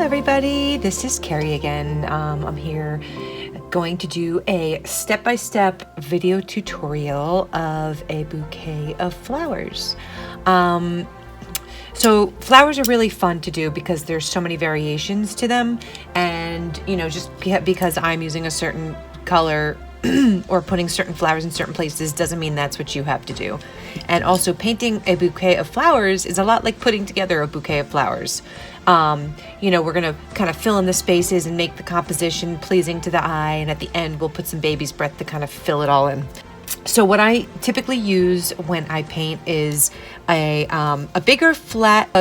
everybody, this is Carrie again. I'm here going to do a step-by-step video tutorial of a bouquet of flowers. So flowers are really fun to do because there's so many variations to them, and just because I'm using a certain color or putting certain flowers in certain places doesn't mean that's what you have to do. And also, painting a bouquet of flowers is a lot like putting together a bouquet of flowers. We're gonna kind of fill in the spaces and make the composition pleasing to the eye, and at the end we'll put some baby's breath to kind of fill it all in. So what I typically use when I paint is a bigger flat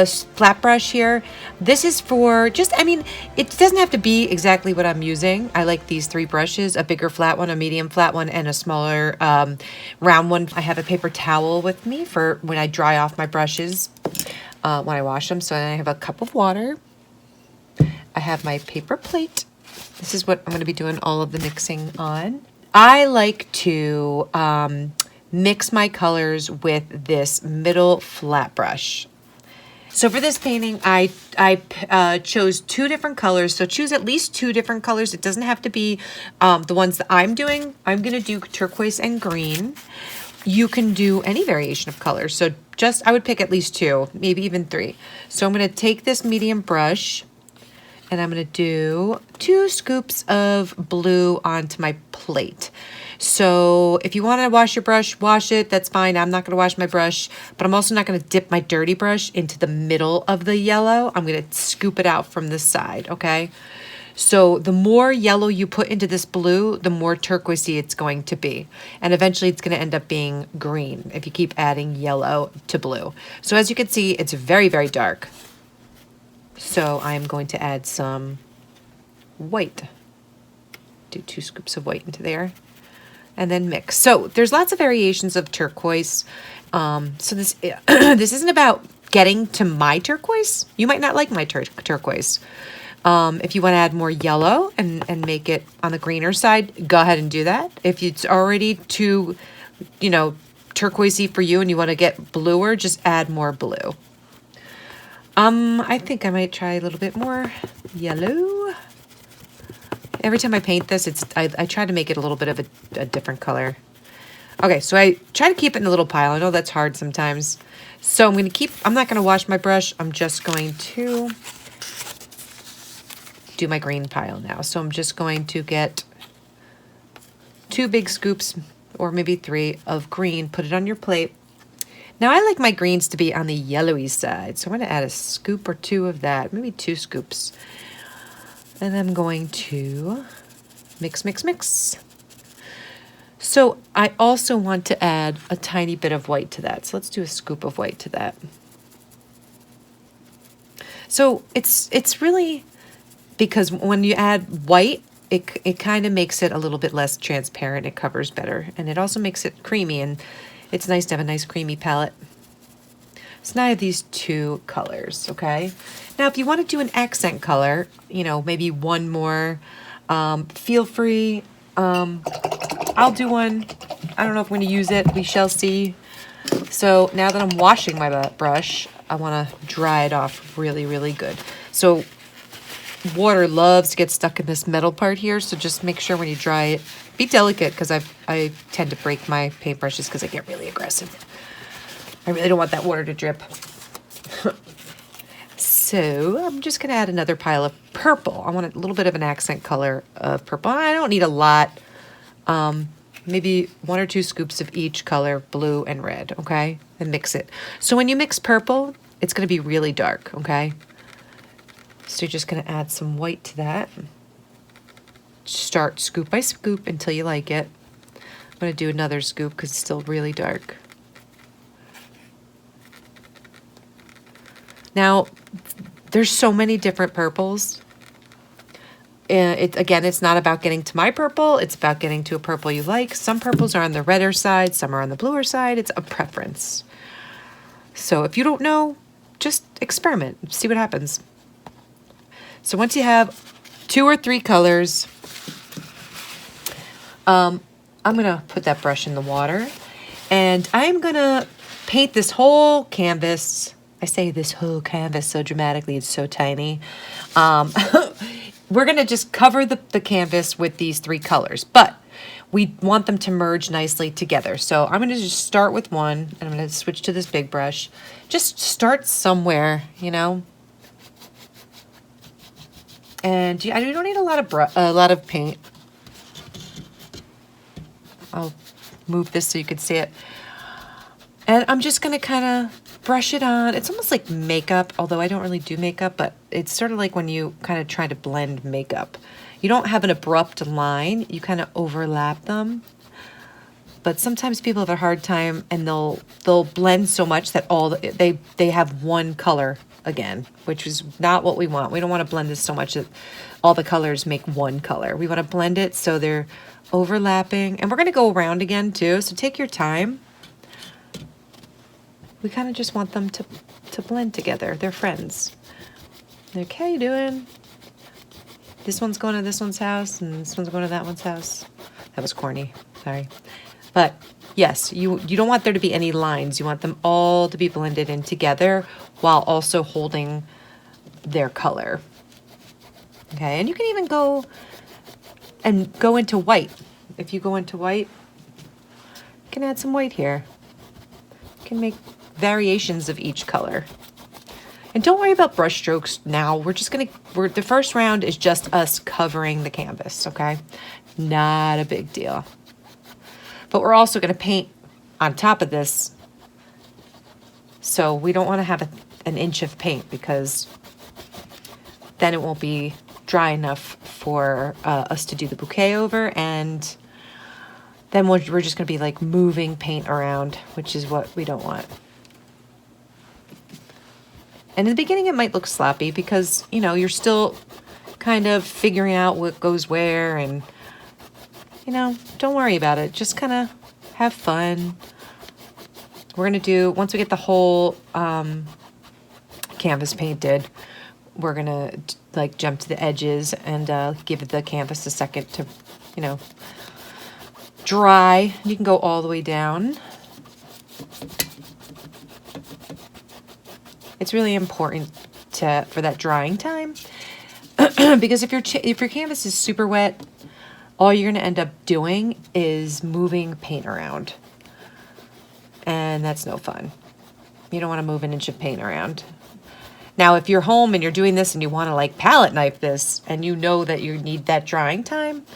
brush here. This is for it doesn't have to be exactly what I'm using. I like these three brushes: a bigger flat one, a medium flat one, and a smaller round one. I have a paper towel with me for when I dry off my brushes when I wash them. So I have a cup of water. I have my paper plate. This is what I'm going to be doing all of the mixing on. I like to mix my colors with this middle flat brush. So for this painting, I chose two different colors. So choose at least two different colors. It doesn't have to be the ones that I'm doing. I'm going to do turquoise and green. You can do any variation of colors. So I would pick at least two, maybe even three. So I'm going to take this medium brush, and I'm going to do 2 scoops of blue onto my plate. So if you want to wash your brush, wash it. That's fine. I'm not going to wash my brush, but I'm also not going to dip my dirty brush into the middle of the yellow. I'm going to scoop it out from the side, okay? So the more yellow you put into this blue, the more turquoisey it's going to be. And eventually it's going to end up being green if you keep adding yellow to blue. So as you can see, it's very, very dark. So I'm going to add some white. Do 2 scoops of white into there and then mix. So there's lots of variations of turquoise. So this this isn't about getting to my turquoise. You might not like my turquoise. If you want to add more yellow and make it on the greener side, go ahead and do that. If it's already too, turquoisey for you and you want to get bluer, just add more blue. I think I might try a little bit more yellow. Every time I paint this, I try to make it a little bit of a different color. Okay, so I try to keep it in a little pile. I know that's hard sometimes. So I'm not going to wash my brush. I'm just going to do my green pile now. So I'm just going to get 2 big scoops, or maybe 3, of green, put it on your plate. Now I like my greens to be on the yellowy side, so I'm going to add a scoop or 2 of that, maybe 2 scoops. And I'm going to mix, mix, mix. So I also want to add a tiny bit of white to that, so let's do a scoop of white to that. So it's really, because when you add white, it kind of makes it a little bit less transparent. It covers better, and it also makes it creamy, and it's nice to have a nice creamy palette. So now I have these 2 colors, okay? Now if you want to do an accent color, maybe one more, feel free. I'll do one. I don't know if I'm going to use it. We shall see. So now that I'm washing my brush, I want to dry it off really, really good. So water loves to get stuck in this metal part here, so just make sure when you dry it, be delicate, because I tend to break my paintbrushes because I get really aggressive. I really don't want that water to drip. So I'm just going to add another pile of purple. I want a little bit of an accent color of purple. I don't need a lot. Maybe 1 or 2 scoops of each color, blue and red, okay? And mix it. So when you mix purple, it's going to be really dark, okay? So you're just going to add some white to that. Start scoop by scoop until you like it. I'm going to do another scoop because it's still really dark. Now, there's so many different purples. Again, it's not about getting to my purple. It's about getting to a purple you like. Some purples are on the redder side. Some are on the bluer side. It's a preference. So if you don't know, just experiment. See what happens. So once you have 2 or 3 colors, I'm going to put that brush in the water, and I'm going to paint this whole canvas I say this whole canvas so dramatically, it's so tiny. We're gonna just cover the canvas with these 3 colors, but we want them to merge nicely together. So I'm gonna just start with one, and I'm gonna switch to this big brush. Just start somewhere, you know? And you don't need a lot of paint. I'll move this so you can see it. And I'm just gonna kind of brush it on. It's almost like makeup, although I don't really do makeup, but it's sort of like when you kind of try to blend makeup. You don't have an abrupt line, you kind of overlap them. But sometimes people have a hard time, and they'll blend so much that they have one color again, which is not what we want. We don't want to blend this so much that all the colors make one color. We want to blend it so they're overlapping. And we're going to go around again too, so take your time. We kind of just want them to blend together. They're friends. Like, how you doing? This one's going to this one's house, and this one's going to that one's house. That was corny, sorry. But yes, you don't want there to be any lines. You want them all to be blended in together while also holding their color. Okay, and you can even go into white. If you go into white, you can add some white here. You can make variations of each color. And don't worry about brush strokes now. The first round is just us covering the canvas, okay? Not a big deal. But we're also gonna paint on top of this. So we don't wanna have an inch of paint, because then it won't be dry enough for us to do the bouquet over, and then we're just gonna be like moving paint around, which is what we don't want. And in the beginning, it might look sloppy because, you know, you're still kind of figuring out what goes where, and, you know, don't worry about it. Just kind of have fun. We're going to do, once we get the whole canvas painted, we're going to like jump to the edges and give the canvas a second to, you know, dry. You can go all the way down. It's really important for that drying time because if your canvas is super wet, all you're going to end up doing is moving paint around, and that's no fun. You don't want to move an inch of paint around. Now, if you're home and you're doing this and you want to like palette knife this, and you know that you need that drying time,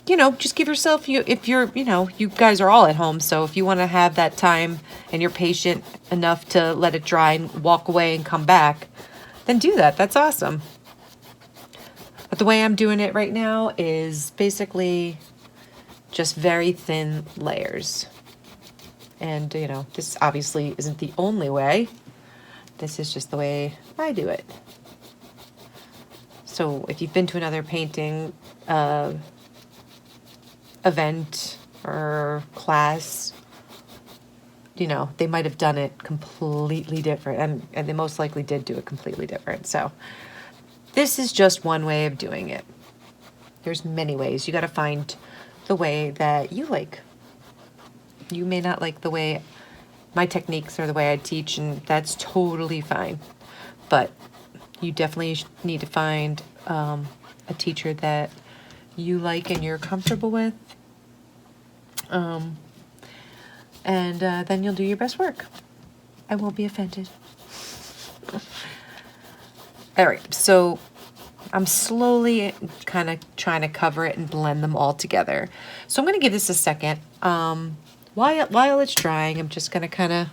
you know, just give yourself, if you're, you know, you guys are all at home, so if you want to have that time and you're patient enough to let it dry and walk away and come back, then do that. That's awesome. But the way I'm doing it right now is basically just very thin layers. And, you know, this obviously isn't the only way. This is just the way I do it. So if you've been to another painting event or class, you know, they might have done it completely different, and they most likely did do it completely different. So this is just one way of doing it. There's many ways. You got to find the way that you like. You may not like the way my techniques or the way I teach, and that's totally fine. But you definitely need to find a teacher that you like and you're comfortable with. And then you'll do your best work. I won't be offended. All right, so I'm slowly kind of trying to cover it and blend them all together. So I'm going to give this a second. While it's drying, I'm just going to kind of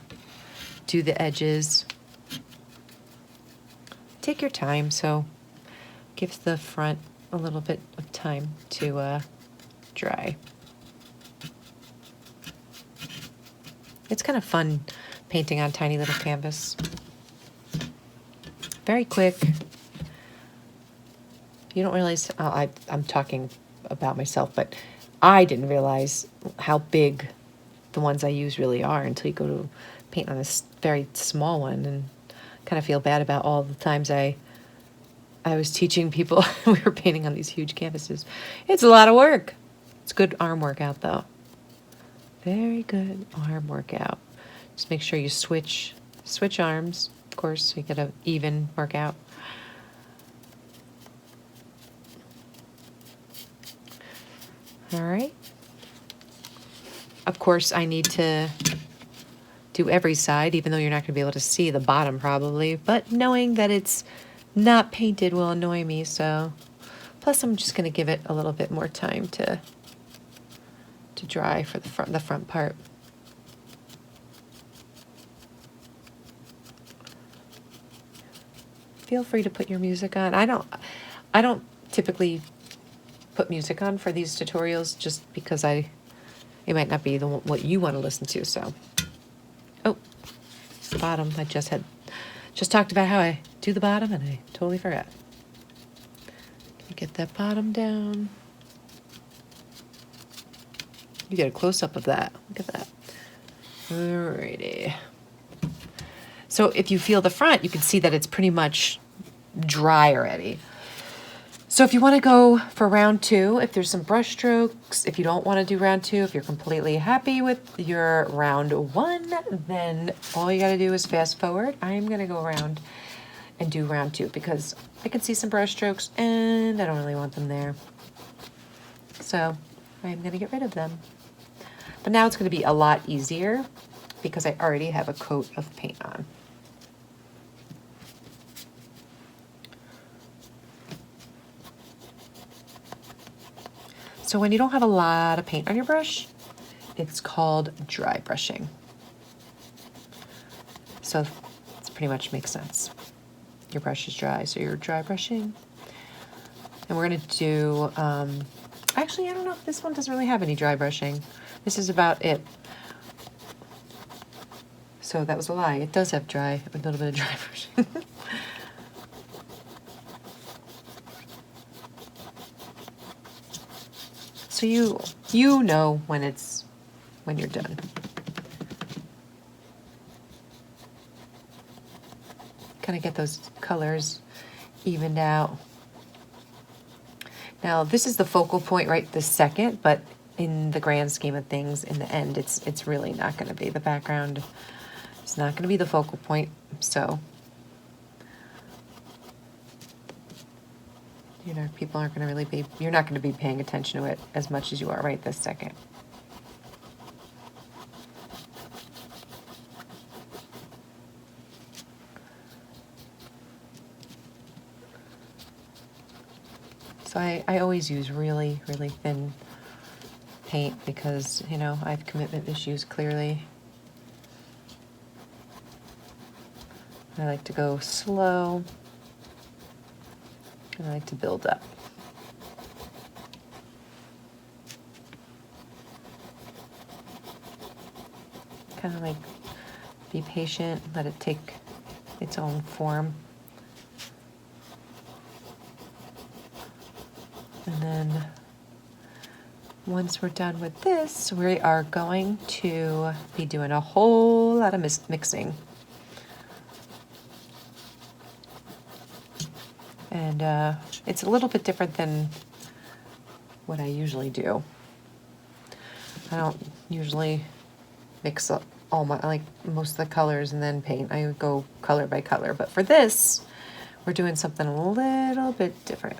do the edges. Take your time, so give the front a little bit of time to dry. It's kind of fun painting on tiny little canvas. Very quick. You don't realize, I'm talking about myself, but I didn't realize how big the ones I use really are until you go to paint on this very small one, and kind of feel bad about all the times I was teaching people. We were painting on these huge canvases. It's a lot of work. It's good arm workout though. Very good arm workout. Just make sure you switch switch arms, of course, so you get an even workout. All right. Of course, I need to do every side, even though you're not going to be able to see the bottom probably, but knowing that it's not painted will annoy me, so. Plus, I'm just going to give it a little bit more time to dry for the front part. Feel free to put your music on. I don't typically put music on for these tutorials just because it might not be what you want to listen to. So, oh, the bottom. I just talked about how I do the bottom, and I totally forgot. Get that bottom down. You get a close-up of that. Look at that. Alrighty. So if you feel the front, you can see that it's pretty much dry already. So if you want to go for round 2, if there's some brush strokes, if you don't want to do round 2, if you're completely happy with your round 1, then all you got to do is fast forward. I'm going to go around and do round 2 because I can see some brush strokes and I don't really want them there. So I'm going to get rid of them. But now it's going to be a lot easier because I already have a coat of paint on. So when you don't have a lot of paint on your brush, it's called dry brushing. So it pretty much makes sense. Your brush is dry, so you're dry brushing. And we're going to do, actually, I don't know if this one doesn't really have any dry brushing. This is about it. So that was a lie. It does have a little bit of dry brushing. So you know when you're done. Kind of get those colors evened out. Now this is the focal point right this second, but in the grand scheme of things, in the end, it's really not going to be the background. It's not going to be the focal point. So, you know, people aren't going to really be, you're not going to be paying attention to it as much as you are right this second. So I always use really, really thin paint because, you know, I have commitment issues clearly. I like to go slow, and I like to build up. Kind of like be patient, let it take its own form. And then once we're done with this, we are going to be doing a whole lot of mixing. And it's a little bit different than what I usually do. I don't usually mix up most of the colors and then paint. I go color by color. But for this, we're doing something a little bit different.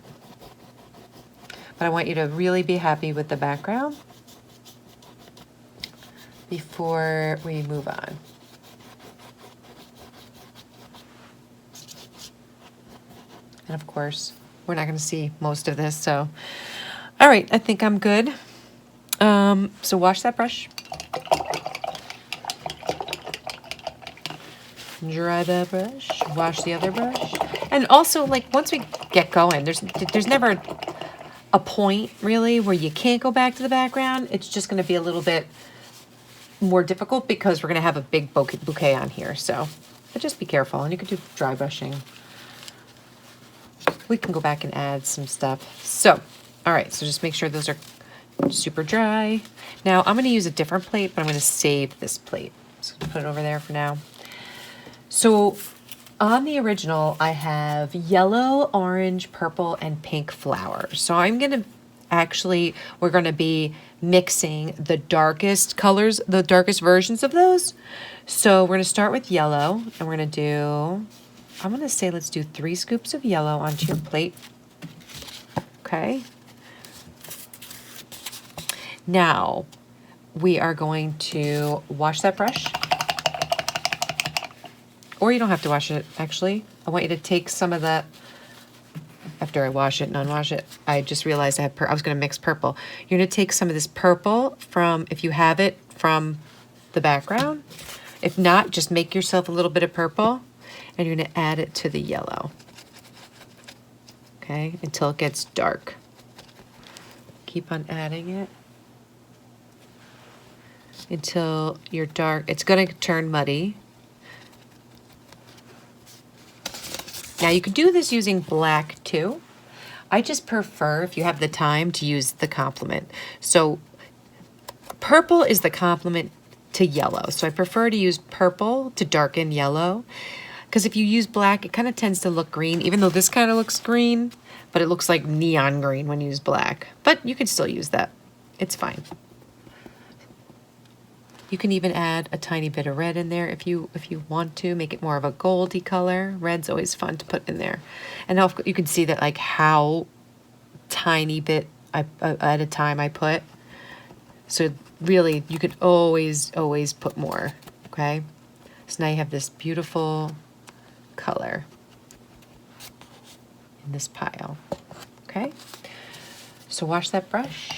But I want you to really be happy with the background before we move on. And of course, we're not going to see most of this, so. All right, I think I'm good. So wash that brush. Dry that brush, wash the other brush. And also, like, once we get going, there's never a point, really, where you can't go back to the background. It's just going to be a little bit more difficult because we're going to have a big bouquet on here, so. But just be careful, and you can do dry brushing. We can go back and add some stuff. So, all right, so just make sure those are super dry. Now, I'm going to use a different plate, but I'm going to save this plate. So put it over there for now. So on the original, I have yellow, orange, purple, and pink flowers. So I'm going to we're going to be mixing the darkest colors, the darkest versions of those. So we're gonna start with yellow, and we're gonna do, I'm gonna say let's do 3 scoops of yellow onto your plate. Okay. Now, we are going to wash that brush. Or you don't have to wash it, actually. I want you to take some of that, after I wash it and unwash it, I just realized I was gonna mix purple. You're gonna take some of this purple from, if you have it, from the background. If not, just make yourself a little bit of purple, and you're gonna add it to the yellow. Okay, until it gets dark. Keep on adding it until you're dark. It's gonna turn muddy. Now you could do this using black too. I just prefer, if you have the time, to use the complement. So purple is the complement to yellow. So I prefer to use purple to darken yellow, because if you use black, it kind of tends to look green, even though this kind of looks green, but it looks like neon green when you use black. But you can still use that. It's fine. You can even add a tiny bit of red in there if you want to, make it more of a goldy color. Red's always fun to put in there. And now you can see that, like, how tiny bit at a time I put. So really, you could always put more, okay? So now you have this beautiful color in this pile, okay? So wash that brush.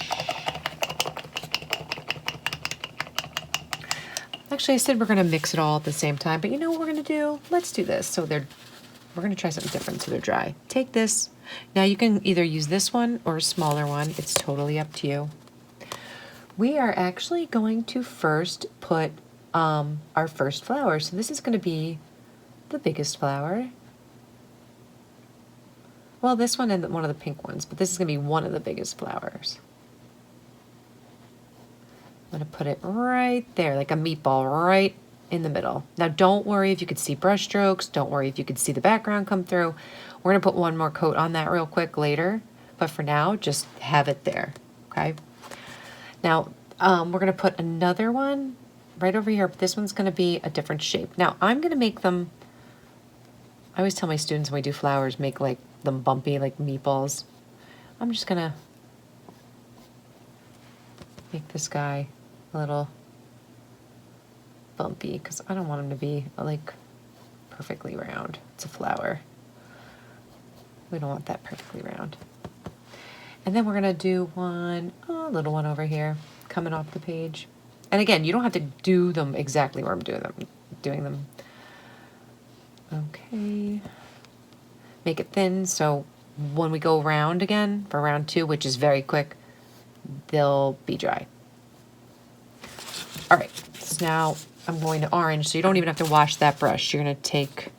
Actually, I said we're gonna mix it all at the same time, but you know what we're gonna do? Let's do this. So we're gonna try something different so they're dry. Take this. Now you can either use this one or a smaller one. It's totally up to you. We are actually going to first put our first flower. So this is gonna be the biggest flower. Well, this one and one of the pink ones, but this is gonna be one of the biggest flowers. I'm gonna put it right there, like a meatball, right in the middle. Now don't worry if you could see brush strokes, don't worry if you could see the background come through. We're gonna put one more coat on that real quick later, but for now, just have it there, okay? Now, we're gonna put another one right over here, but this one's gonna be a different shape. Now, I'm gonna make them, I always tell my students when we do flowers, make like them bumpy, like meatballs. I'm just gonna make this guy a little bumpy because I don't want him to be like perfectly round. It's a flower. We don't want that perfectly round. And then we're gonna do one, a little one over here, coming off the page. And again, you don't have to do them exactly where I'm doing them. Okay. Make it thin so when we go round again for round 2, which is very quick, they'll be dry. All right, so now I'm going to orange, so you don't even have to wash that brush. You're gonna take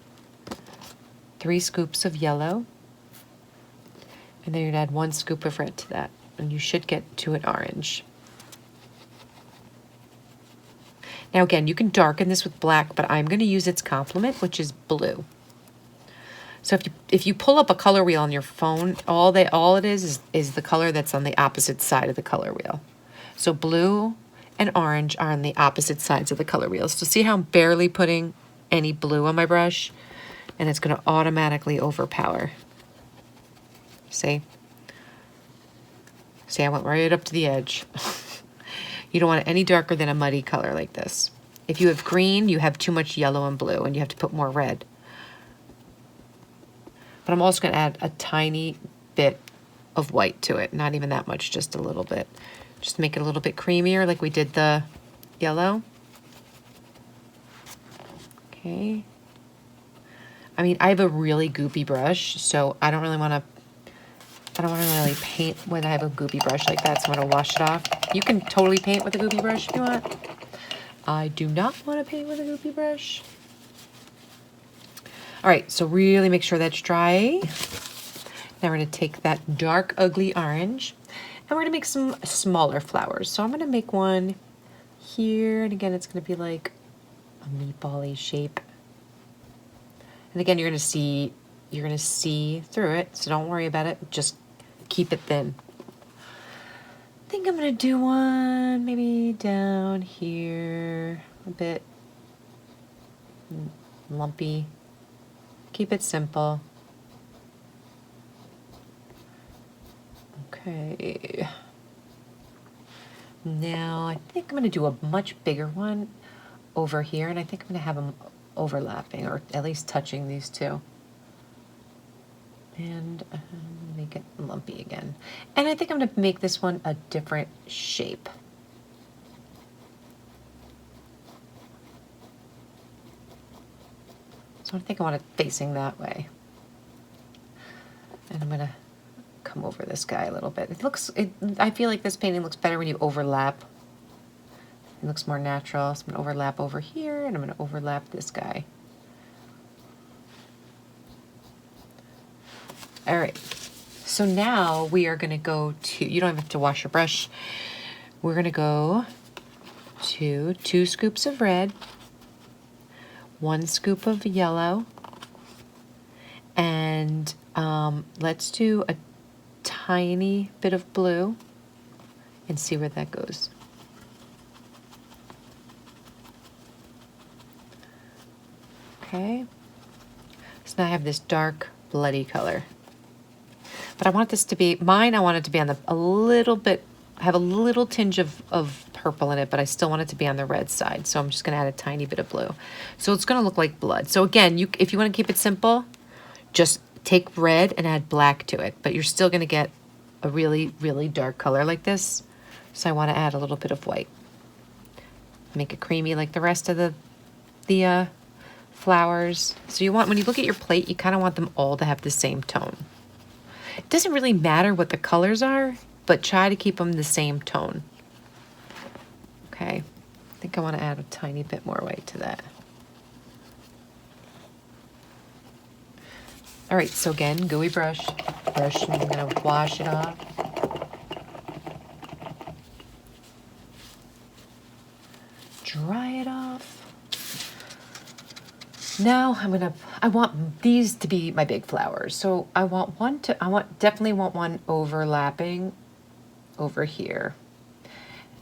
3 scoops of yellow, and then you're gonna add 1 scoop of red to that, and you should get to an orange. Now again, you can darken this with black, but I'm gonna use its complement, which is blue. So if you pull up a color wheel on your phone, all it is the color that's on the opposite side of the color wheel. So blue and orange are on the opposite sides of the color wheel. So see how I'm barely putting any blue on my brush, and it's gonna automatically overpower. See? See, I went right up to the edge. You don't want it any darker than a muddy color like this. If you have green, you have too much yellow and blue, and you have to put more red. But I'm also gonna add a tiny bit of white to it. Not even that much, just a little bit. Just make it a little bit creamier like we did the yellow. Okay. I mean, I have a really goopy brush, so I don't really wanna paint when I have a goopy brush like that, so I'm gonna wash it off. You can totally paint with a goopy brush if you want. I do not wanna paint with a goopy brush. All right, so really make sure that's dry. Now we're gonna take that dark, ugly orange, and we're gonna make some smaller flowers. So I'm gonna make one here, and again, it's gonna be like a meatball-y shape. And again, you're gonna see through it, so don't worry about it. Just keep it thin. think I'm gonna do one maybe down here, a bit lumpy. Keep it simple. Okay. Now I think I'm gonna do a much bigger one over here, and I think I'm gonna have them overlapping, or at least touching these two. And make it lumpy again. And I think I'm gonna make this one a different shape. So I think I want it facing that way. And I'm gonna come over this guy a little bit. I feel like this painting looks better when you overlap. It looks more natural. So I'm gonna overlap over here, and I'm gonna overlap this guy. All right, so now we are gonna go to, you don't have to wash your brush. We're gonna go to 2 scoops of red, 1 scoop of yellow, and let's do a tiny bit of blue and see where that goes. Okay, so now I have this dark bloody color. But I want this to be, mine I want it to be on a little bit, have a little tinge of purple in it, but I still want it to be on the red side. So I'm just gonna add a tiny bit of blue. So it's gonna look like blood. So again, if you wanna keep it simple, just take red and add black to it, but you're still gonna get a really, really dark color like this. So I wanna add a little bit of white. Make it creamy like the rest of the flowers. So you want, when you look at your plate, you kinda want them all to have the same tone. It doesn't really matter what the colors are, but try to keep them the same tone. Okay, I think I want to add a tiny bit more white to that. All right, so again, gooey brush, and I'm gonna wash it off. Dry it off. Now I want these to be my big flowers. So I definitely want one overlapping over here.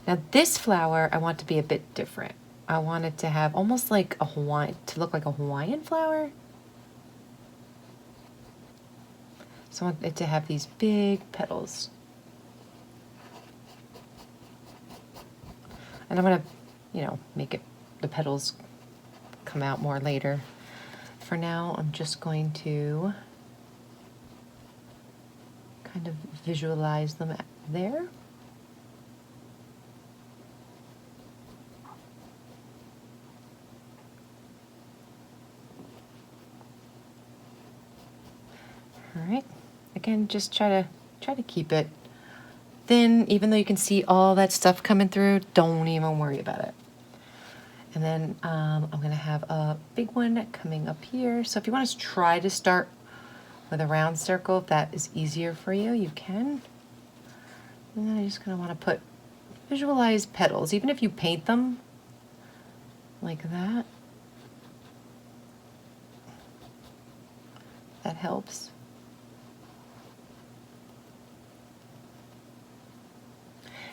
Now this flower I want to be a bit different. I want it to have almost like a to look like a Hawaiian flower. So I want it to have these big petals. And I'm gonna, make the petals come out more later. For now, I'm just going to kind of visualize them there. All right, again, just try to keep it thin, even though you can see all that stuff coming through, don't even worry about it. And then I'm gonna have a big one coming up here. So if you want to try to start with a round circle, if that is easier for you, you can. And then I just kind of want to visualize petals, even if you paint them like that. That helps.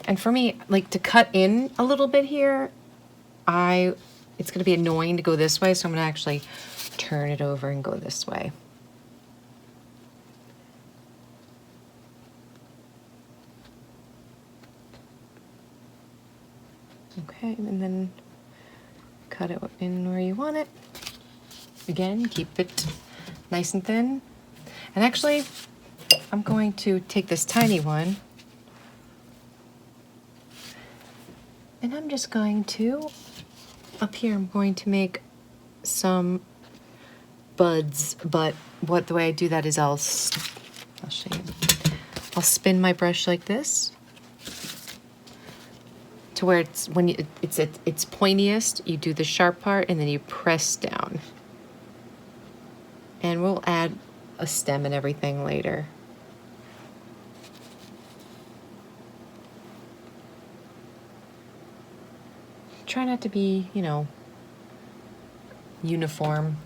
And for me, like to cut in a little bit here, it's going to be annoying to go this way, so I'm going to actually turn it over and go this way. Okay, and then cut it in where you want it. Again, keep it nice and thin. And actually, I'm going to take this tiny one, and I'm just going to, up here, I'm going to make some buds, but the way I do that is I'll show you. I'll spin my brush like this to where it's it's pointiest. You do the sharp part and then you press down. And we'll add a stem and everything later. Try not to be, uniform.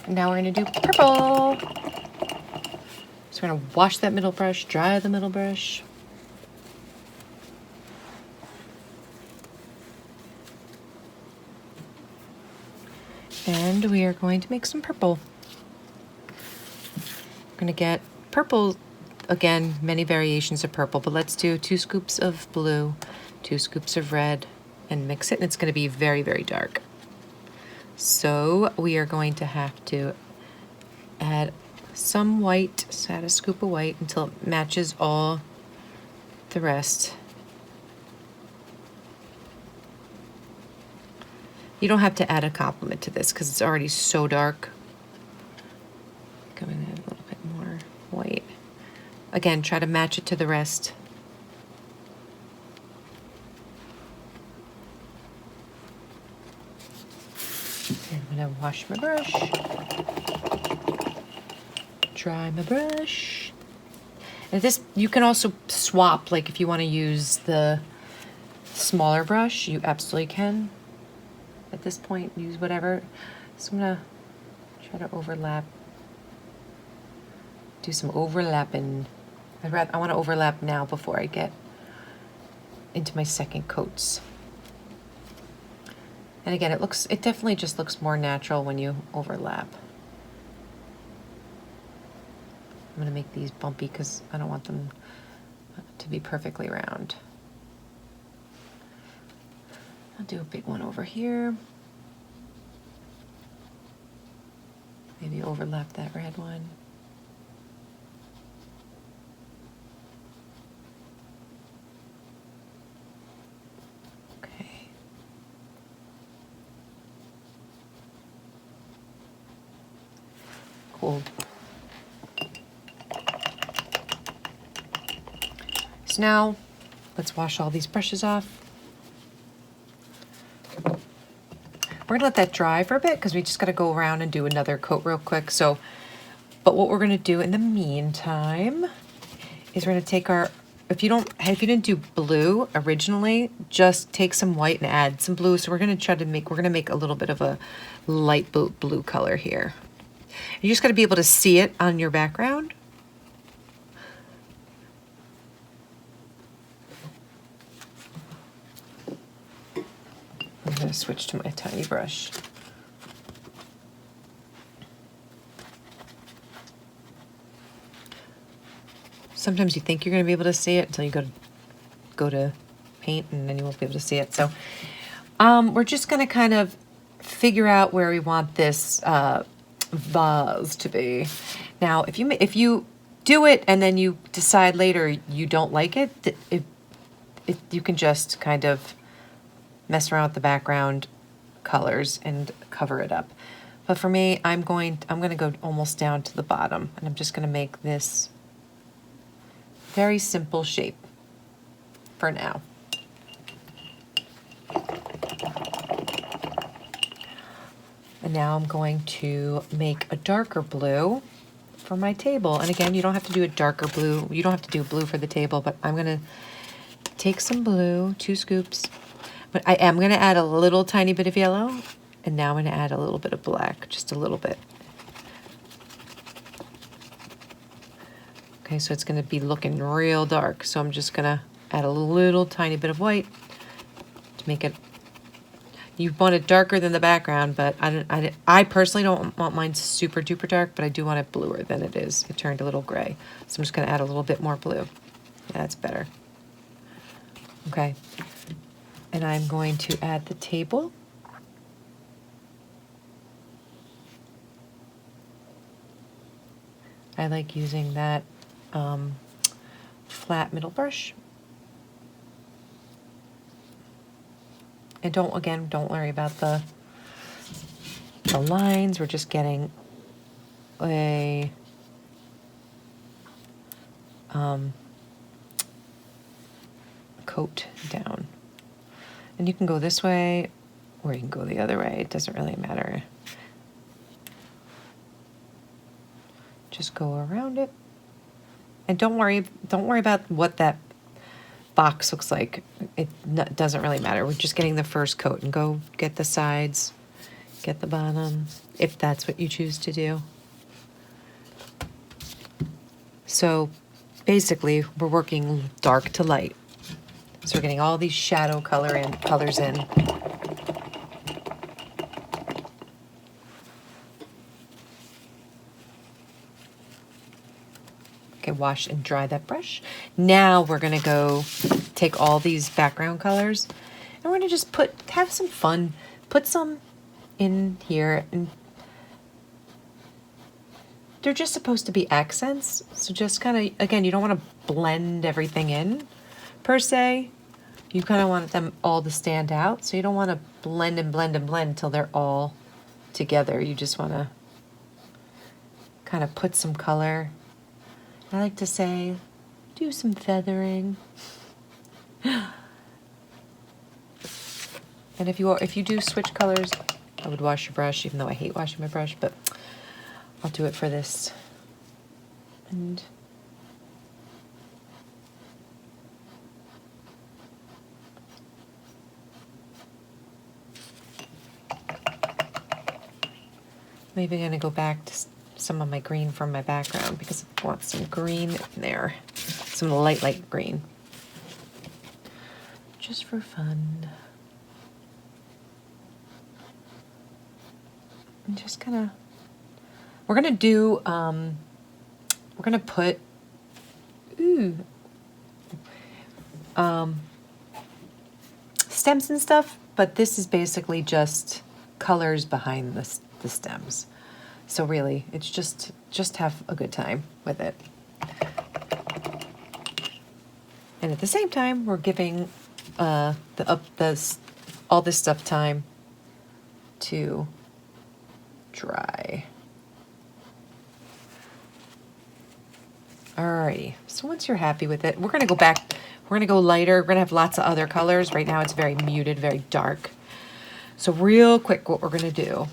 Now we're gonna do purple. So So we're gonna wash that middle brush, dry the middle brush. And we are going to make some purple. We're gonna get purple, again, many variations of purple, but let's do 2 scoops of blue, 2 scoops of red, and mix it, and it's gonna be very, very dark. So we are going to have to add some white, so add a scoop of white until it matches all the rest. You don't have to add a complement to this because it's already so dark. Go in and add a little bit more white. Again, try to match it to the rest. And I'm gonna wash my brush, dry my brush. And this, you can also swap, like if you want to use the smaller brush, you absolutely can. At this point, use whatever. So I'm gonna try to overlap, do some overlapping. I want to overlap now before I get into my second coats. And again, it definitely just looks more natural when you overlap. I'm gonna make these bumpy because I don't want them to be perfectly round. I'll do a big one over here. Maybe overlap that red one. Okay. Cool. So now, let's wash all these brushes off. We're gonna let that dry for a bit because we just gotta go around and do another coat real quick. So, but what we're gonna do in the meantime is we're gonna take our, if you didn't do blue originally, just take some white and add some blue. So we're gonna make a little bit of a light blue color here. You just gotta be able to see it on your background. I'm going to switch to my tiny brush. Sometimes you think you're going to be able to see it until you go to paint, and then you won't be able to see it. So we're just going to kind of figure out where we want this vase to be. Now, if you do it and then you decide later you don't like it, you can just kind of mess around with the background colors and cover it up. But for me, I'm going to go almost down to the bottom, and I'm just going to make this very simple shape for now. And now I'm going to make a darker blue for my table. And again, you don't have to do a darker blue. You don't have to do blue for the table, but I'm going to take some blue, 2 scoops. But I am going to add a little tiny bit of yellow, and now I'm going to add a little bit of black, just a little bit. Okay, so it's going to be looking real dark. So I'm just going to add a little tiny bit of white to make it. You want it darker than the background, but I personally don't want mine super duper dark, but I do want it bluer than it is. It turned a little gray. So I'm just going to add a little bit more blue. That's better. Okay. And I'm going to add the table. I like using that flat middle brush. And don't worry about the lines. We're just getting a coat down. And you can go this way, or you can go the other way. It doesn't really matter. Just go around it. And don't worry about what that box looks like. It doesn't really matter. We're just getting the first coat, and go get the sides, get the bottom, if that's what you choose to do. So basically we're working dark to light. So we're getting all these shadow colors in. Okay, wash and dry that brush. Now we're gonna go take all these background colors and we're gonna just have some fun. Put some in here, and they're just supposed to be accents. So just kind of, again, you don't want to blend everything in per se. You kind of want them all to stand out. So you don't want to blend and blend and blend until they're all together. You just want to kind of put some color. I like to say, do some feathering. And if you do switch colors, I would wash your brush, even though I hate washing my brush, but I'll do it for this. And I'm even going to go back to some of my green from my background because I want some green in there. Some light green. Just for fun. And just kind of, we're going to do, we're going to put, stems and stuff, but this is basically just colors behind the stems. So really, it's just have a good time with it. And at the same time, we're giving all this stuff time to dry. Alrighty, so once you're happy with it, we're gonna go back, we're gonna go lighter, we're gonna have lots of other colors. Right now it's very muted, very dark. So real quick, what we're gonna do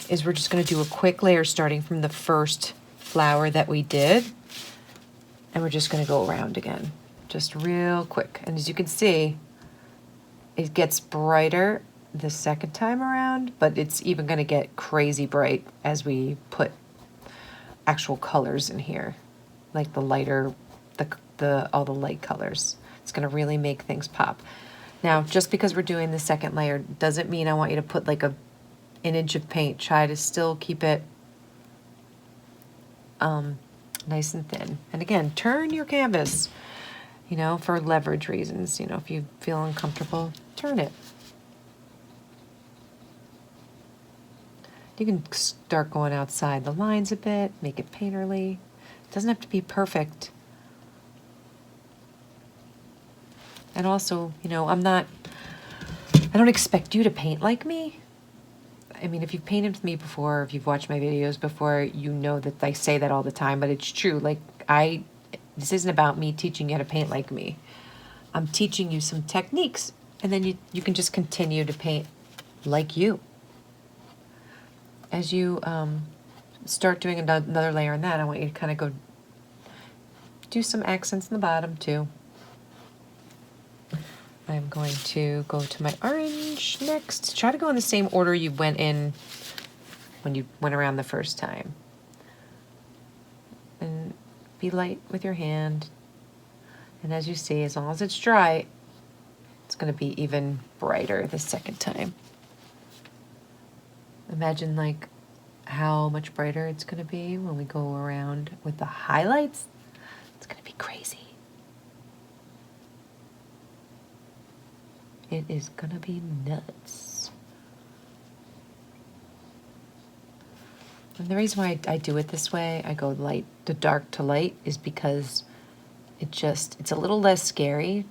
is we're just gonna do a quick layer starting from the first flower that we did. And we're just gonna go around again, just real quick. And as you can see, it gets brighter the second time around, but it's even gonna get crazy bright as we put actual colors in here, like the lighter, all the light colors. It's gonna really make things pop. Now, just because we're doing the second layer doesn't mean I want you to put like an inch of paint. Try to still keep it nice and thin. And again, turn your canvas, you know, for leverage reasons. You know, if you feel uncomfortable, turn it. You can start going outside the lines a bit, make it painterly. It doesn't have to be perfect. And also, you know, I don't expect you to paint like me. I mean, if you've painted with me before, if you've watched my videos before, you know that I say that all the time, but it's true. Like, this isn't about me teaching you how to paint like me. I'm teaching you some techniques, and then you can just continue to paint like you. As you start doing another layer on that, I want you to kind of go do some accents in the bottom too. I'm going to go to my orange next. Try to go in the same order you went in when you went around the first time. And be light with your hand. And as you see, as long as it's dry, it's going to be even brighter the second time. Imagine like how much brighter it's going to be when we go around with the highlights. It's going to be crazy. It is going to be nuts. And the reason why I do it this way, I go the dark to light, is because it's a little less scary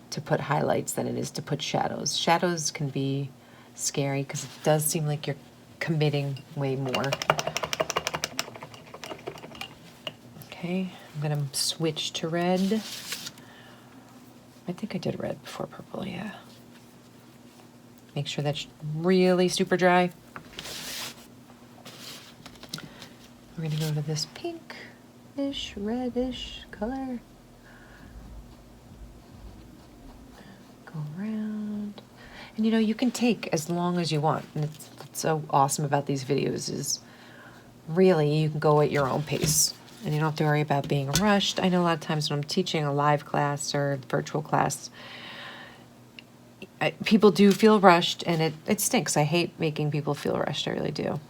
to put highlights than it is to put shadows. Shadows can be scary because it does seem like you're committing way more. Okay, I'm gonna switch to red. I think I did red before purple, yeah. Make sure that's really super dry. We're gonna go to this pinkish, reddish color. Go around. And you know, you can take as long as you want. And it's so awesome about these videos is really you can go at your own pace. and you don't have to worry about being rushed. I know a lot of times when I'm teaching a live class or virtual class, people do feel rushed, and it stinks. I hate making people feel rushed. I really do.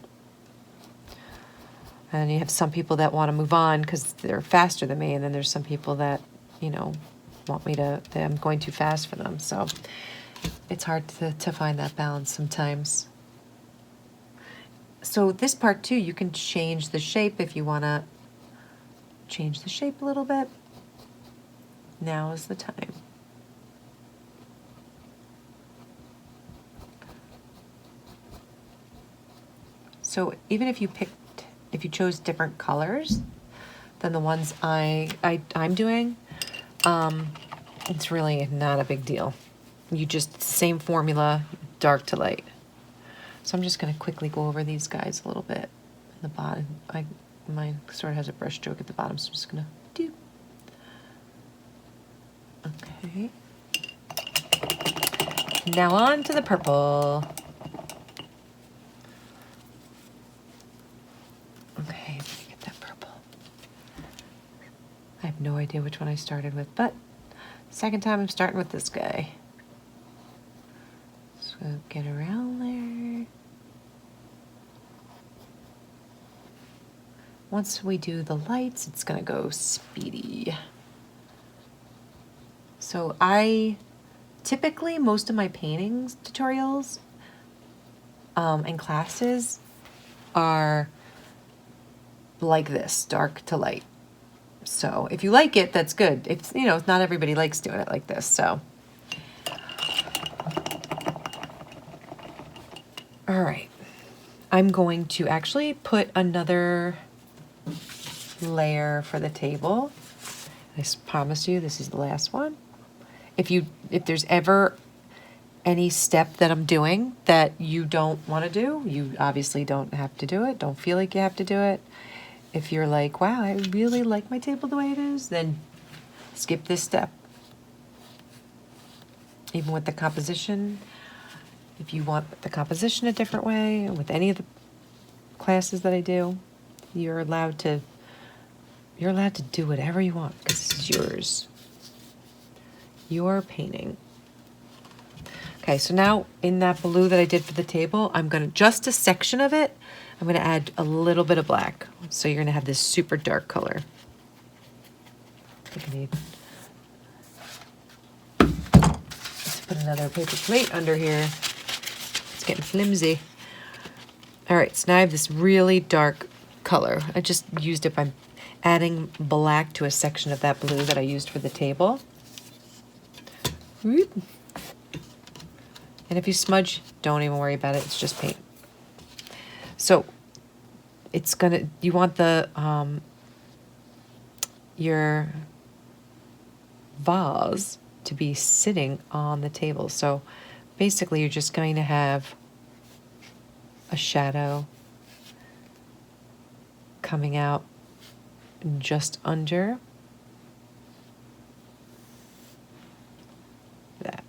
And you have some people that want to move on because they're faster than me, and then there's some people that, you know, want me to, that I'm going too fast for them. So it's hard to find that balance sometimes. So this part too, you can change the shape if you want to change the shape a little bit. Now is the time. So even if you chose different colors than the ones I'm doing, it's really not a big deal. You just, same formula, dark to light. So I'm just going to quickly go over these guys a little bit. In the bottom, mine sort of has a brush stroke at the bottom, so I'm just going to do. Okay. Now on to the purple. Okay, let me get that purple. I have no idea which one I started with, but second time I'm starting with this guy. So get around there. Once we do the lights, it's gonna go speedy. So typically, most of my paintings tutorials and classes are like this, dark to light. So if you like it, that's good. It's, you know, not everybody likes doing it like this, so. All right, I'm going to actually put another layer for the table. I promise you this is the last one. If there's ever any step that I'm doing that you don't want to do, you obviously don't have to do it. Don't feel like you have to do it. If you're like, wow, I really like my table the way it is, then skip this step. Even with the composition, if you want the composition a different way, with any of the classes that I do, you're allowed to do whatever you want because it's yours. Your painting. Okay, so now in that blue that I did for the table, I'm gonna, just a section of it, I'm gonna add a little bit of black. So you're gonna have this super dark color. Let's put another paper plate under here. It's getting flimsy. All right, so now I have this really dark color. I just used it by adding black to a section of that blue that I used for the table. Whoop. And if you smudge, don't even worry about it. It's just paint. So it's gonna, you want the, your vase to be sitting on the table. So basically you're just going to have a shadow coming out just under that.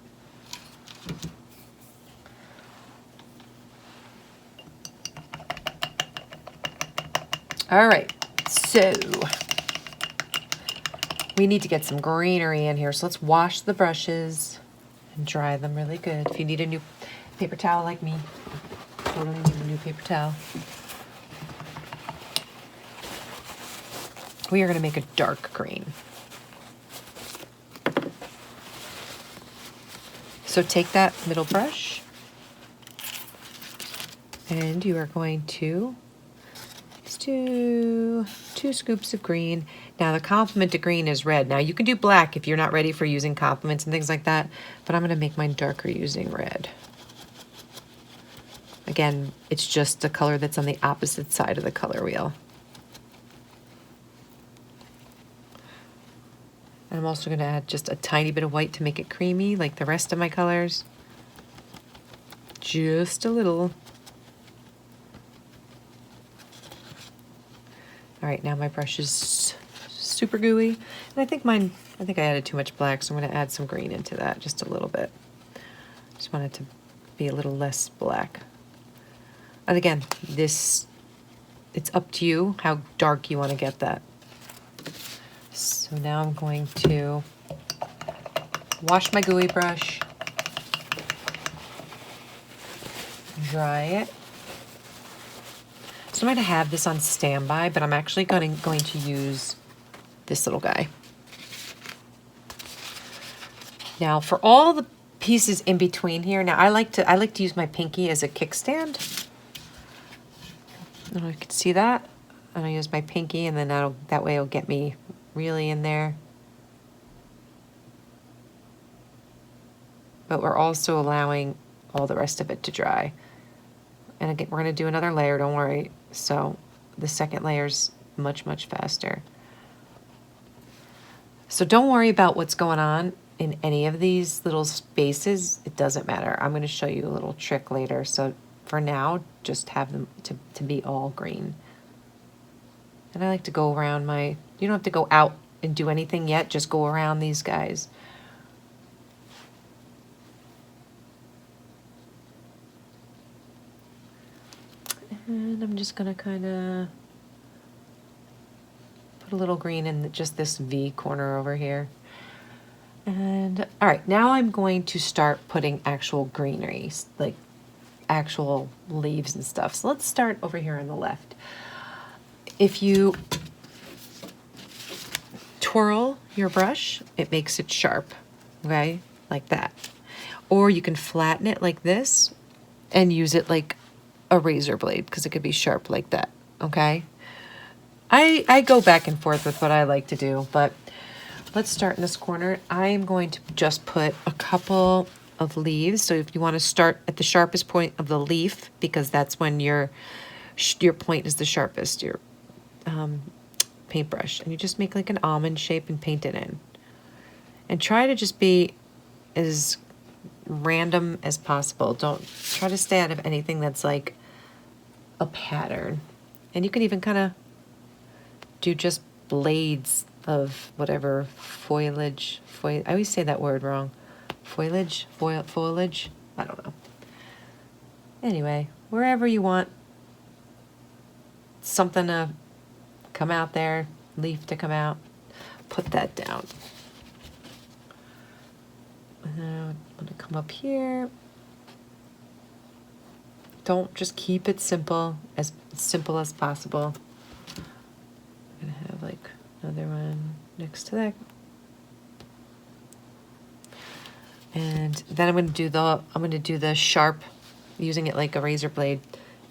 All right, so we need to get some greenery in here. So let's wash the brushes and dry them really good. If you need a new paper towel like me, totally need a new paper towel. We are going to make a dark green. So take that middle brush and you are going to do 2 scoops of green. Now the complement to green is red. Now you can do black if you're not ready for using complements and things like that, but I'm going to make mine darker using red. Again, it's just the color that's on the opposite side of the color wheel. And I'm also going to add just a tiny bit of white to make it creamy like the rest of my colors. Just a little. All right, now my brush is super gooey. And I think I added too much black, so I'm going to add some green into that, just a little bit. Just want it to be a little less black. And again, it's up to you how dark you want to get that. So now I'm going to wash my gooey brush, dry it. So I'm going to have this on standby, but I'm actually going to use this little guy. Now for all the pieces in between here, now I like to use my pinky as a kickstand. I don't know if you can see that. I'm gonna use my pinky, and then that way it'll get me really in there. But we're also allowing all the rest of it to dry. And again, we're gonna do another layer, don't worry. So the second layer's much, much faster. So don't worry about what's going on in any of these little spaces. It doesn't matter. I'm gonna show you a little trick later. So for now, just have them to be all green. And I like to go around you don't have to go out and do anything yet, just go around these guys. And I'm just gonna kind of put a little green in just this V corner over here. And all right, now I'm going to start putting actual greenery, like actual leaves and stuff. So let's start over here on the left. If you twirl your brush, it makes it sharp, okay? Like that. Or you can flatten it like this and use it like a razor blade because it could be sharp like that, okay? I go back and forth with what I like to do, but let's start in this corner. I'm going to just put a couple of leaves. So if you want to start at the sharpest point of the leaf, because that's when your point is the sharpest, your paintbrush, and you just make like an almond shape and paint it in. And try to just be as random as possible. Don't try to stay out of anything that's like a pattern. And you can even kind of do just blades of whatever foliage. I always say that word wrong. Foliage? I don't know. Anyway, wherever you want something to come out there, leaf to come out, put that down. And then I'm going to come up here. Don't just keep it simple as possible. I'm going to have like another one next to that. And then I'm going to do the sharp, using it like a razor blade,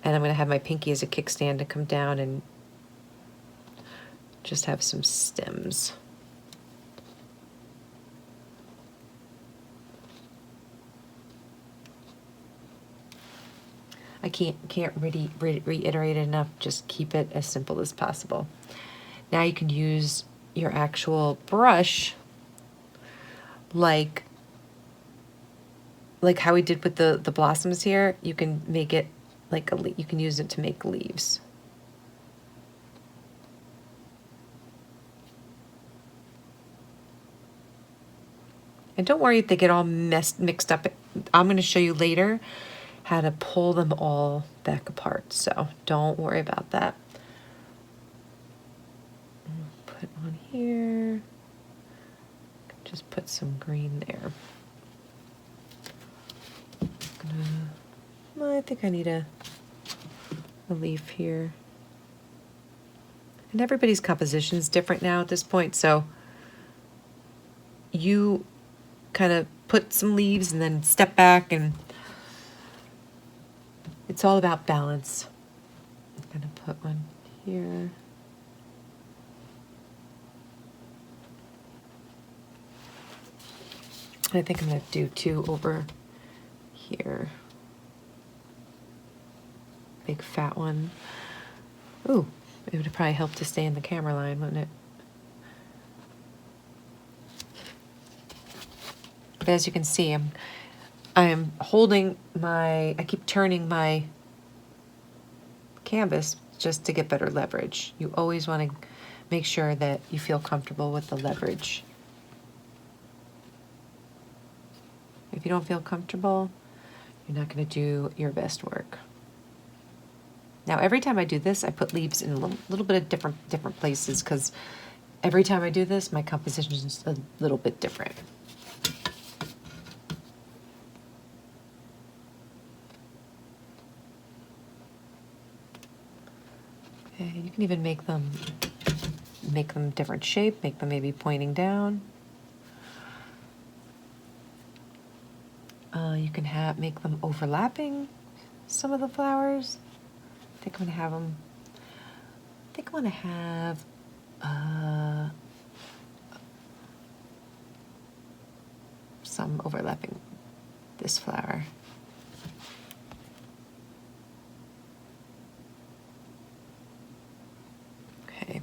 and I'm going to have my pinky as a kickstand to come down and just have some stems. I can't really reiterate it enough. Just keep it as simple as possible. Now you can use your actual brush, like how we did with the blossoms here. You can make it like you can use it to make leaves. And don't worry if they get all mixed up. I'm going to show you later how to pull them all back apart, so don't worry about that. Put one here. Just put some green there. I think I need a leaf here. And everybody's composition is different now at this point, so you kind of put some leaves and then step back, and it's all about balance. I'm going to put one here. I think I'm going to do two over here. Big fat one. Ooh, it would probably help to stay in the camera line, wouldn't it? But as you can see, I'm holding I keep turning my canvas just to get better leverage. You always want to make sure that you feel comfortable with the leverage. If you don't feel comfortable, you're not going to do your best work. Now, every time I do this, I put leaves in a little bit of different places, because every time I do this, my composition is a little bit different. Okay, you can even make them different shape, make them maybe pointing down. You can make them overlapping some of the flowers. I think I'm gonna have them. I think I want to have some overlapping this flower. Okay.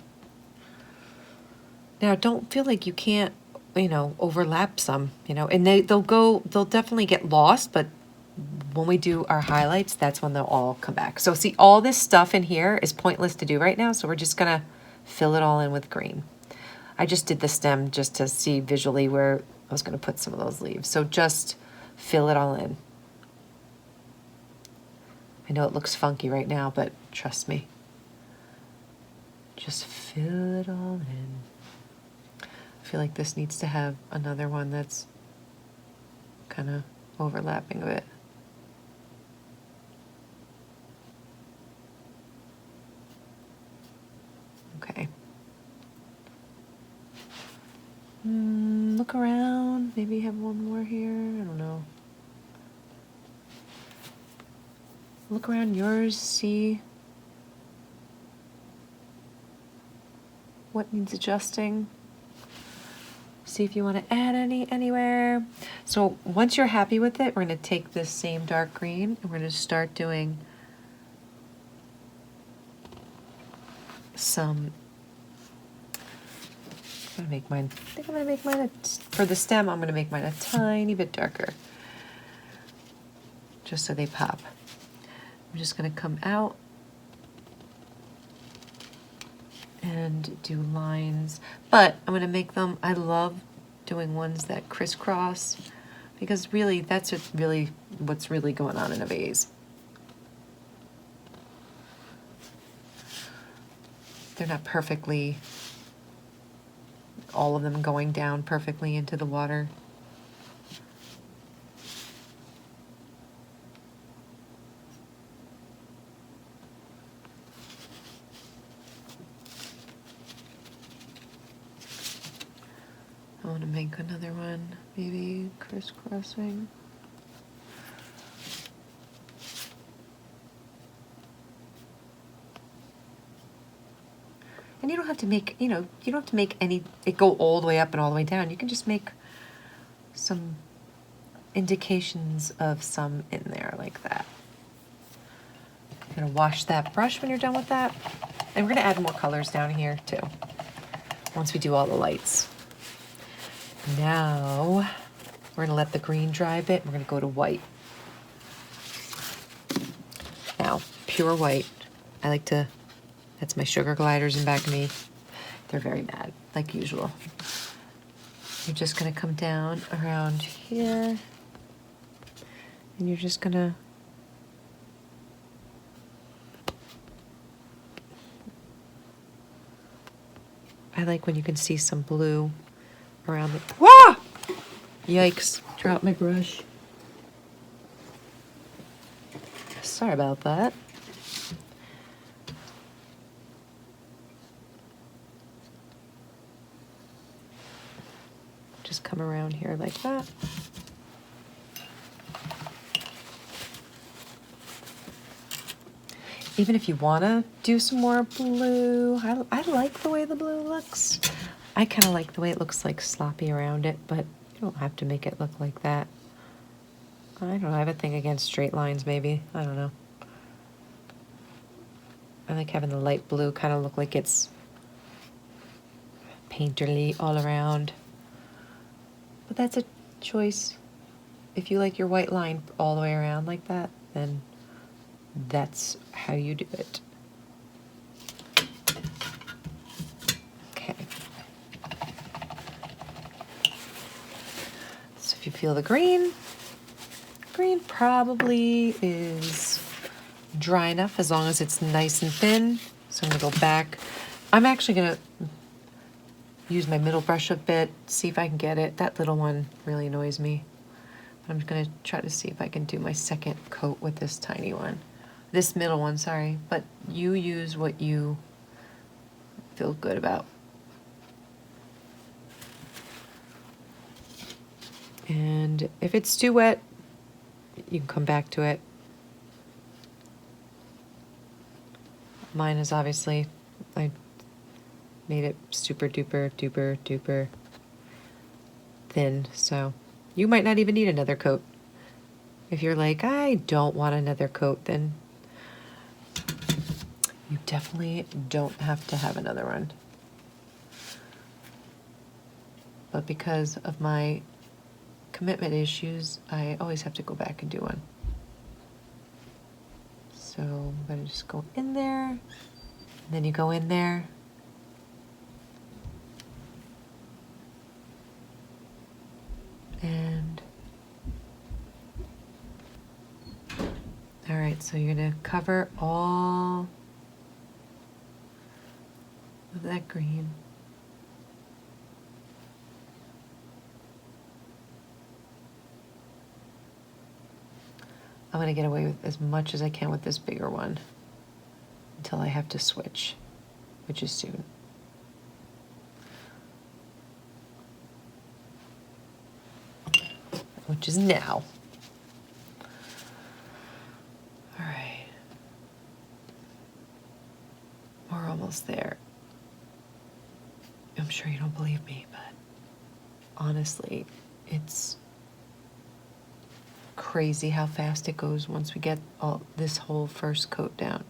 Now, don't feel like you can't, overlap some, and they'll definitely get lost, but when we do our highlights, that's when they'll all come back. So see, all this stuff in here is pointless to do right now, so we're just gonna fill it all in with green. I just did the stem just to see visually where I was gonna put some of those leaves. So just fill it all in. I know it looks funky right now, but trust me. Just fill it all in. I feel like this needs to have another one that's kind of overlapping a bit. Okay. Look around. Maybe have one more here. I don't know. Look around yours. See what needs adjusting. See if you want to add anywhere. So once you're happy with it, we're going to take this same dark green and we're going to start doing some. I'm going to make mine. I think I'm going to make mine for the stem. I'm going to make mine a tiny bit darker, just so they pop. I'm just going to come out and do lines, but I'm going to make them, I love doing ones that crisscross, because really that's what's really going on in a vase. They're not perfectly, all of them going down perfectly into the water. I want to make another one, maybe crisscrossing. And you don't have to make, you don't have to make it go all the way up and all the way down. You can just make some indications of some in there like that. You're gonna wash that brush when you're done with that. And we're gonna add more colors down here too, once we do all the lights. Now, we're gonna let the green dry a bit. We're gonna go to white. Now, pure white. I like to, that's my sugar gliders in back of me. They're very mad, like usual. You're just gonna come down around here, and you're just gonna I like when you can see some blue around the, whoa! Yikes, dropped my brush. Sorry about that. Just come around here like that. Even if you want to do some more blue, I like the way the blue looks. I kind of like the way it looks like sloppy around it, but you don't have to make it look like that. I don't know, I have a thing against straight lines maybe, I don't know. I like having the light blue kind of look like it's painterly all around. But that's a choice. If you like your white line all the way around like that, then that's how you do it. Okay. So if you feel the green probably is dry enough as long as it's nice and thin. So I'm gonna go back. I'm actually gonna use my middle brush a bit, see if I can get it. That little one really annoys me. But I'm gonna try to see if I can do my second coat with this tiny one. This middle one, sorry. But you use what you feel good about. And if it's too wet, you can come back to it. Mine is obviously, I made it super duper duper duper thin, so you might not even need another coat. If you're like, I don't want another coat, then you definitely don't have to have another one. But because of my commitment issues, I always have to go back and do one. So I'm going to just go in there, and then you go in there. And all right, so you're going to cover all of that green. I'm going to get away with as much as I can with this bigger one until I have to switch, which is soon. Which is now. All right. We're almost there. I'm sure you don't believe me, but honestly, it's crazy how fast it goes once we get all this whole first coat down.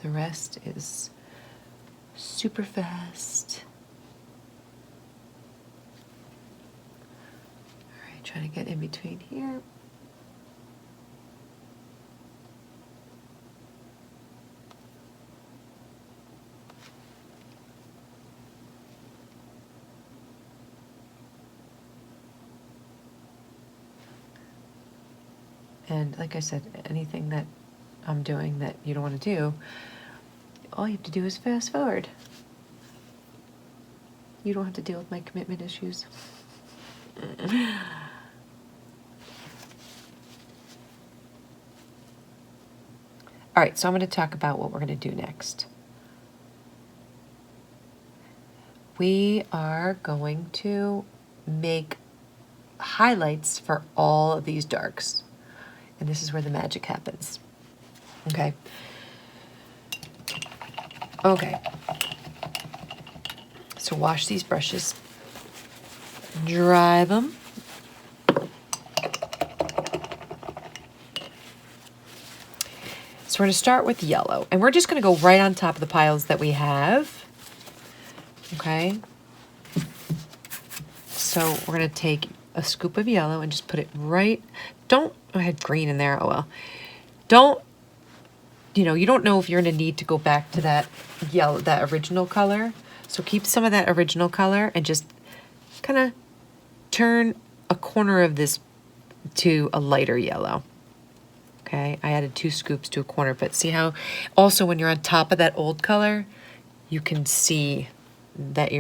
The rest is super fast. All right, trying to get in between here. And like I said, anything that I'm doing that you don't want to do, all you have to do is fast forward. You don't have to deal with my commitment issues. All right, so I'm going to talk about what we're going to do next. We are going to make highlights for all of these darks. And this is where the magic happens. Okay. Okay. So wash these brushes. Dry them. So we're going to start with yellow. And we're just going to go right on top of the piles that we have. Okay. So we're going to take a scoop of yellow and just put it right. I had green in there. Oh well. You don't know if you're going to need to go back to that yellow, that original color. So keep some of that original color and just kind of turn a corner of this to a lighter yellow. Okay, I added 2 scoops to a corner, but see how also when you're on top of that old color, you can see that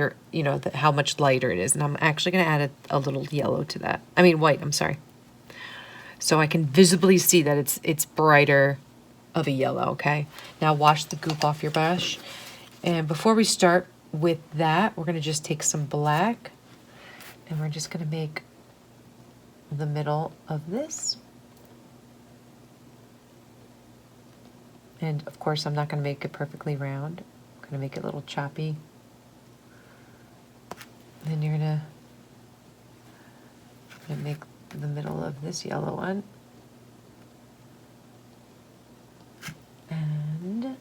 how much lighter it is. And I'm actually going to add a little yellow to that. I mean white, I'm sorry. So I can visibly see that it's brighter of a yellow, okay? Now wash the goop off your brush. And before we start with that, we're going to just take some black and we're just going to make the middle of this. And of course, I'm not going to make it perfectly round. I'm going to make it a little choppy. Then you're going to make the middle of this yellow one. And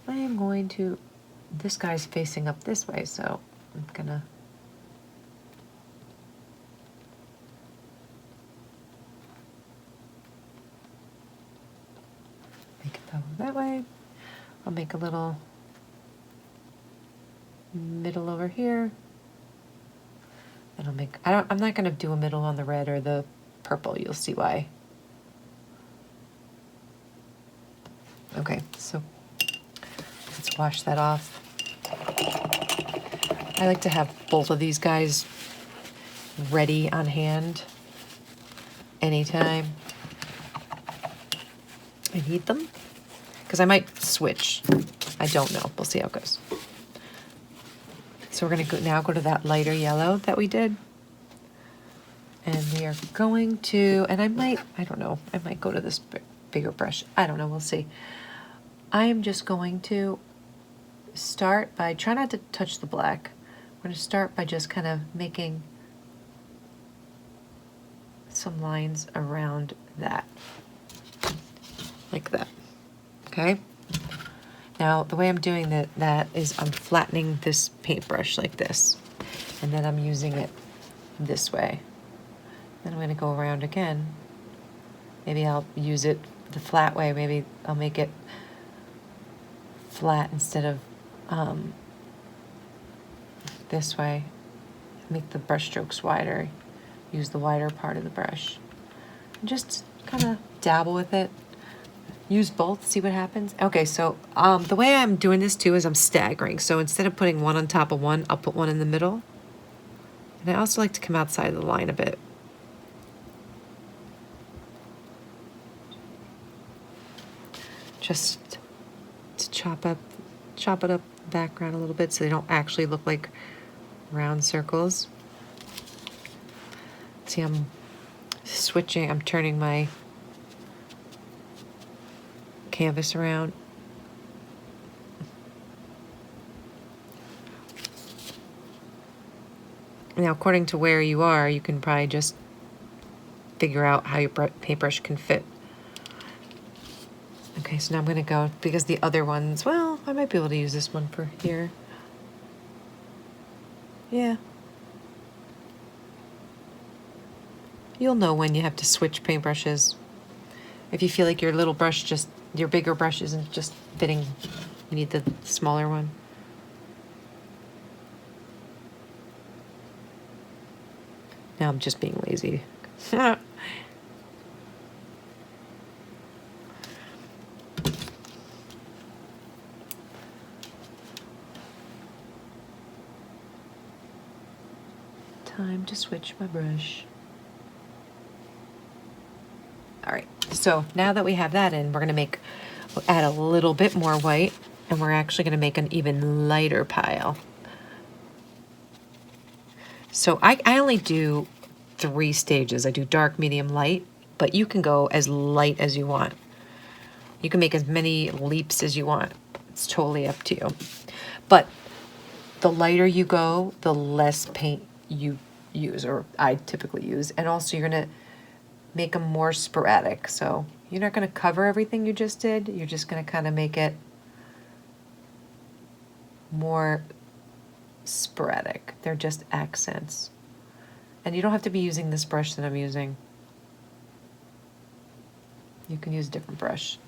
I am going to, this guy's facing up this way, so I'm going to make it go that way. I'll make a little middle over here. And I'll make, I'm not going to do a middle on the red or the purple. You'll see why. Okay, so let's wash that off. I like to have both of these guys ready on hand anytime I need them, because I might switch. I don't know. We'll see how it goes. So we're going to now go to that lighter yellow that we did. And we are going to, and I don't know, I might go to this bigger brush. I don't know, we'll see. I am just going to start by, try not to touch the black. We're going to start by just kind of making some lines around that. Like that. Okay? Now, the way I'm doing that is I'm flattening this paintbrush like this. And then I'm using it this way. Then I'm going to go around again. Maybe I'll use it the flat way. Maybe I'll make it flat instead of this way. Make the brush strokes wider. Use the wider part of the brush. And just kind of dabble with it. Use both, see what happens. Okay, so the way I'm doing this too is I'm staggering. So instead of putting one on top of one, I'll put one in the middle. And I also like to come outside of the line a bit. Just to chop it up the background a little bit so they don't actually look like round circles. See, I'm switching, I'm turning my canvas around. Now, according to where you are, you can probably just figure out how your paintbrush can fit. Okay, so now I'm going to go, because the other ones, well, I might be able to use this one for here. Yeah. You'll know when you have to switch paintbrushes. If you feel like your little brush your bigger brush isn't just fitting, you need the smaller one. Now I'm just being lazy. Time to switch my brush. All right, so now that we have that in, we'll add a little bit more white, and we're actually gonna make an even lighter pile. So I only do 3 stages. I do dark, medium, light, but you can go as light as you want. You can make as many leaps as you want. It's totally up to you. But the lighter you go, the less paint you use, or I typically use. And also you're gonna make them more sporadic. So you're not gonna cover everything you just did. You're just gonna kind of make it more sporadic. They're just accents. And you don't have to be using this brush that I'm using. You can use a different brush.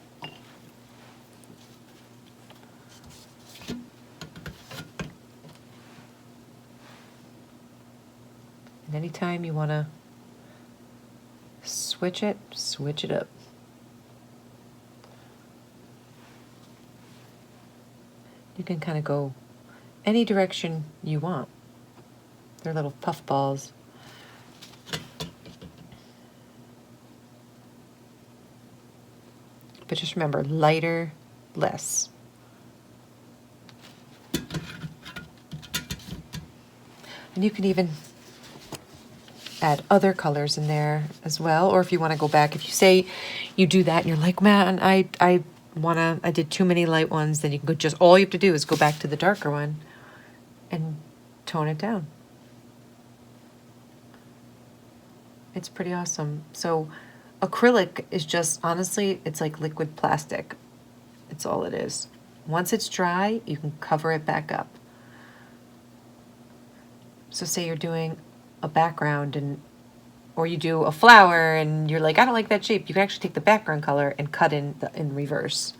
And anytime you want to switch it up. You can kind of go any direction you want. They're little puff balls. But just remember, lighter, less. And you can even add other colors in there as well. Or if you want to go back, if you say you do that and you're like, man, I did too many light ones, then you can go, just all you have to do is go back to the darker one and tone it down. It's pretty awesome. So acrylic is just, honestly, it's like liquid plastic. It's all it is. Once it's dry, you can cover it back up. So say you're doing a background or you do a flower and you're like, I don't like that shape. You can actually take the background color and cut in reverse.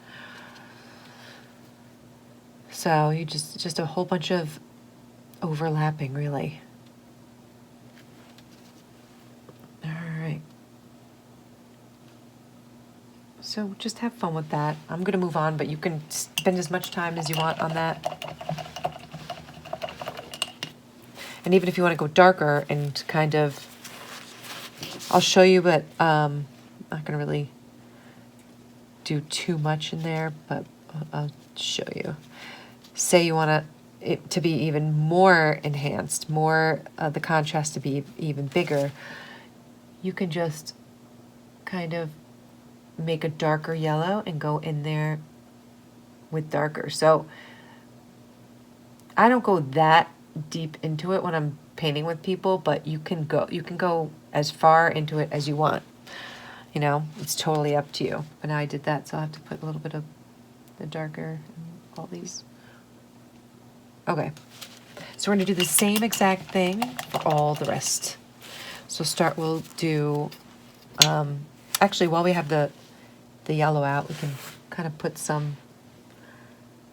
So you just a whole bunch of overlapping, really. All right. So just have fun with that. I'm gonna move on, but you can spend as much time as you want on that. And even if you want to go darker and kind of, I'll show you, but I'm not going to really do too much in there, but I'll show you. Say you want it to be even more enhanced, more the contrast to be even bigger, you can just kind of make a darker yellow and go in there with darker. So I don't go that deep into it when I'm painting with people, but you can go as far into it as you want. You know, it's totally up to you. But now I did that, so I'll have to put a little bit of the darker in all these. Okay, so we're gonna do the same exact thing for all the rest. So we'll do, actually while we have the yellow out, we can kind of put some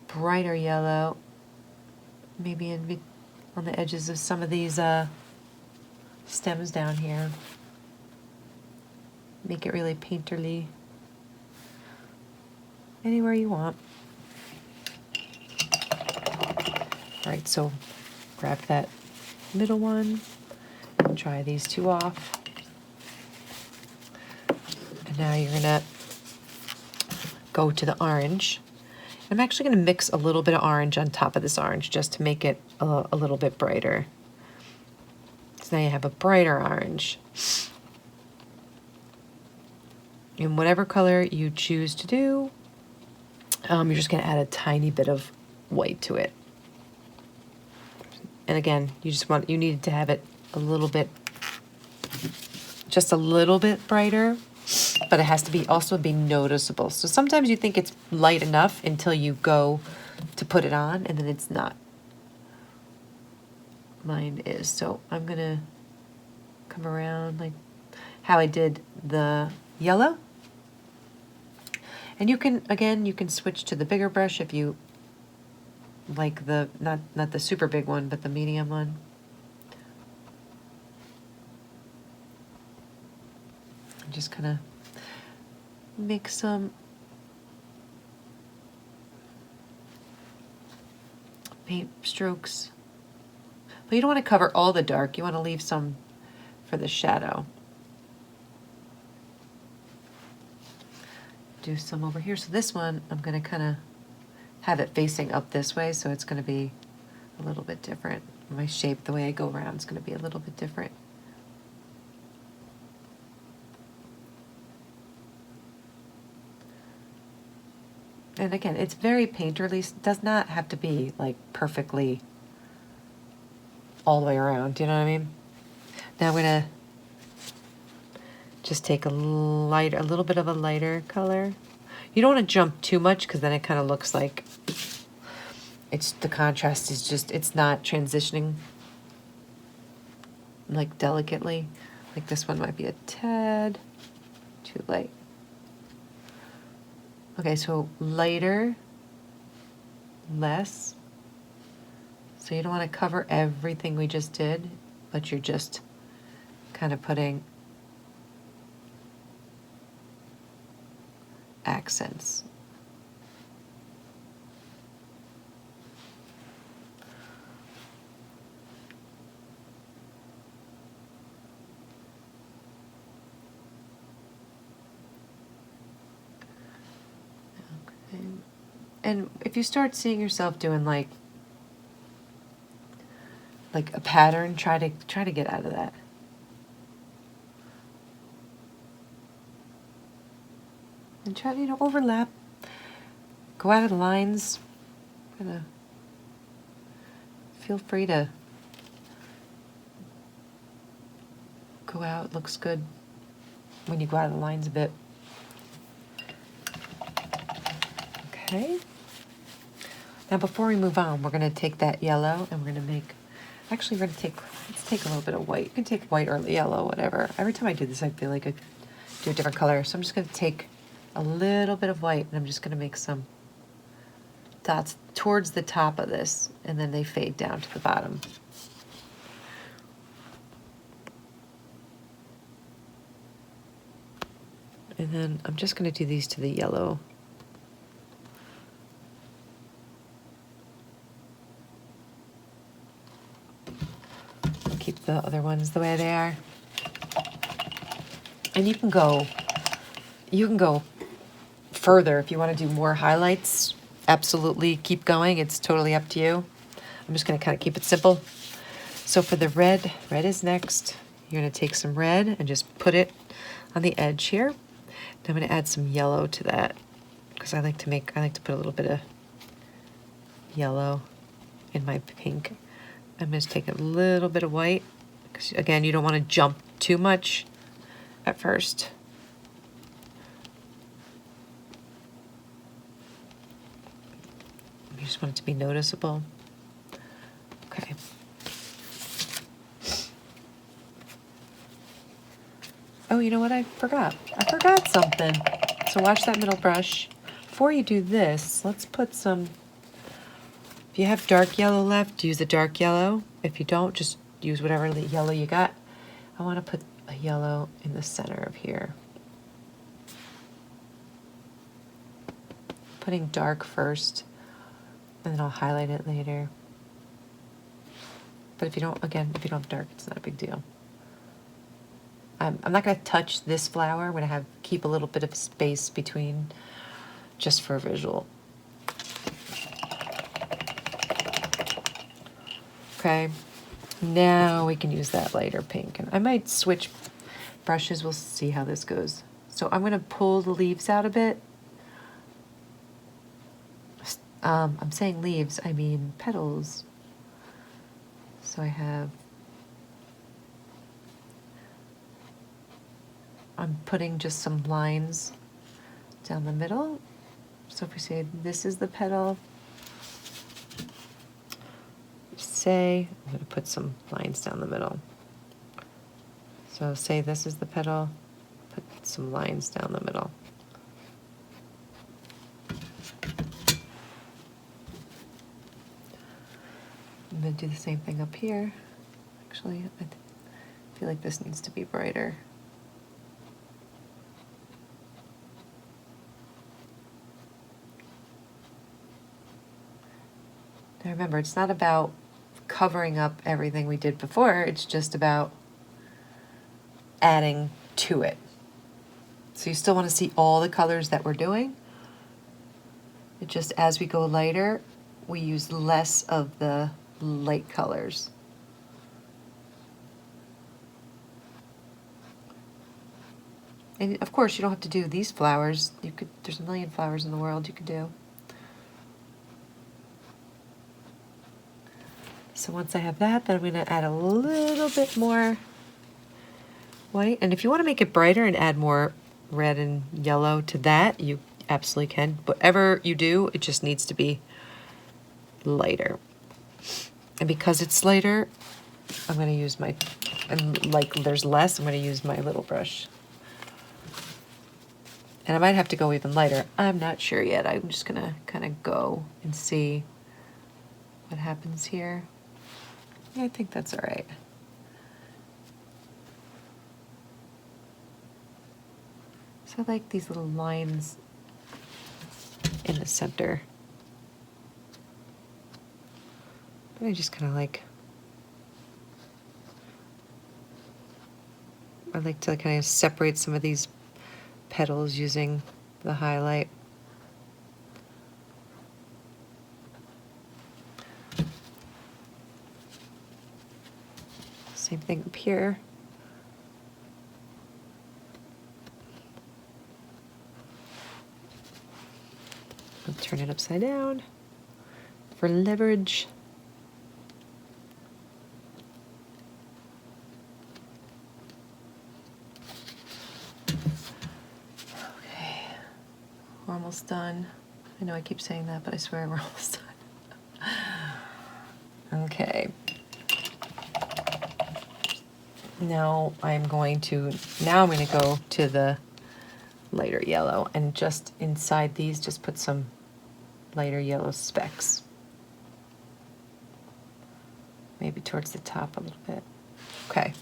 brighter yellow, maybe on the edges of some of these stems down here. Make it really painterly. Anywhere you want. All right, so grab that middle one and dry these two off. And now you're gonna go to the orange. I'm actually gonna mix a little bit of orange on top of this orange just to make it a little bit brighter. So now you have a brighter orange. In whatever color you choose to do, you're just gonna add a tiny bit of white to it. And again, you need to have it a little bit, just a little bit brighter, but it has to also be noticeable. So sometimes you think it's light enough until you go to put it on, and then it's not. Mine is. So I'm gonna come around like how I did the yellow. And you can switch to the bigger brush if you like the, not the super big one, but the medium one. And just kind of make some paint strokes. But you don't want to cover all the dark. You want to leave some for the shadow. Do some over here. So this one, I'm going to kind of have it facing up this way, so it's going to be a little bit different. My shape, the way I go around, is going to be a little bit different. And again, it's very painterly. It does not have to be like perfectly all the way around. Do you know what I mean? Now I'm going to just take a little bit of a lighter color. You don't want to jump too much because then it kind of looks like the contrast is just, it's not transitioning like delicately. Like this one might be a tad too light. Okay, so lighter, less. So you don't want to cover everything we just did, but you're just kind of putting accents. Okay. And if you start seeing yourself doing like a pattern, try to get out of that. And try to, overlap. Go out of the lines. Feel free to go out. It looks good when you go out of the lines a bit. Okay. Now before we move on, we're going to take that yellow and we're going to make, actually we're going to let's take a little bit of white. You can take white or yellow, whatever. Every time I do this, I feel like I do a different color. So I'm just going to take a little bit of white and I'm just going to make some dots towards the top of this, and then they fade down to the bottom. And then I'm just going to do these to the yellow. ones the way they are. And you can go further if you want to do more highlights. Absolutely keep going. It's totally up to you. I'm just going to kind of keep it simple. So for the red is next. You're going to take some red and just put it on the edge here. Then I'm going to add some yellow to that because I like to put a little bit of yellow in my pink. I'm going to take a little bit of white because, again, you don't want to jump too much at first. You just want it to be noticeable. Okay. Oh, you know what? I forgot something. So watch that middle brush. Before you do this, let's put some, if you have dark yellow left, use the dark yellow. If you don't, just use whatever yellow you got. I want to put a yellow in the center of here. Putting dark first, and then I'll highlight it later. But if you don't have dark, it's not a big deal. I'm not going to touch this flower. I'm going to keep a little bit of space between, just for a visual. Okay, now we can use that lighter pink. And I might switch brushes. We'll see how this goes. So I'm going to pull the leaves out a bit. I'm saying leaves, I mean petals. So I'm putting just some lines down the middle. So if we say this is the petal, I'm going to put some lines down the middle. So say this is the petal, put some lines down the middle. I'm going to do the same thing up here. Actually, I feel like this needs to be brighter. Now remember, it's not about covering up everything we did before, it's just about adding to it. So you still want to see all the colors that we're doing. It just, as we go lighter, we use less of the light colors. And of course, you don't have to do these flowers. There's a million flowers in the world you could do. So once I have that, then I'm going to add a little bit more white. And if you want to make it brighter and add more red and yellow to that, you absolutely can. Whatever you do, it just needs to be lighter. And because it's lighter, I'm going to use there's less, I'm going to use my little brush. And I might have to go even lighter. I'm not sure yet. I'm just going to kind of go and see what happens here. Yeah, I think that's all right. So I like these little lines in the center. And I just kind of like to kind of separate some of these petals using the highlight. Same thing up here. I'll turn it upside down for leverage. Okay, we're almost done. I know I keep saying that, but I swear we're almost done. Okay. Now I'm going to go to the lighter yellow, and just inside these, just put some lighter yellow specks. Maybe towards the top a little bit. Okay.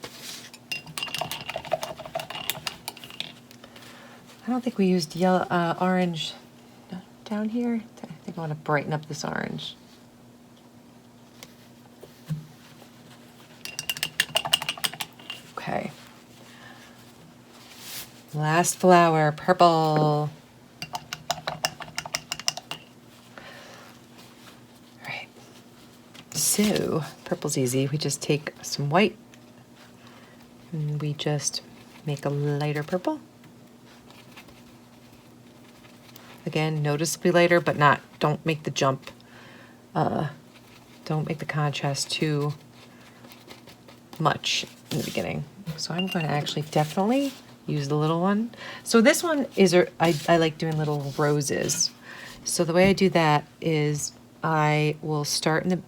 I don't think we used orange down here. I think I want to brighten up this orange. Last flower, purple. Right. So, purple's easy. We just take some white and we just make a lighter purple. Again, noticeably lighter, but don't make the jump. Don't make the contrast too much in the beginning. So I'm going to actually definitely use the little one. So this one is, I like doing little roses. So the way I do that is I will start in the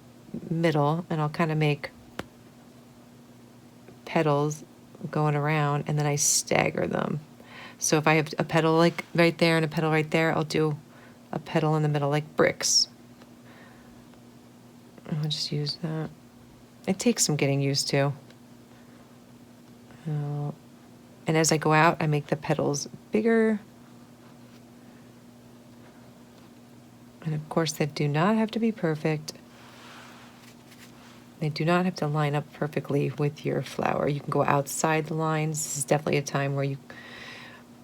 middle and I'll kind of make petals going around and then I stagger them. So if I have a petal like right there and a petal right there, I'll do a petal in the middle like bricks. I'll just use that. It takes some getting used to. And as I go out, I make the petals bigger. And of course, they do not have to be perfect. They do not have to line up perfectly with your flower. You can go outside the lines. This is definitely a time where you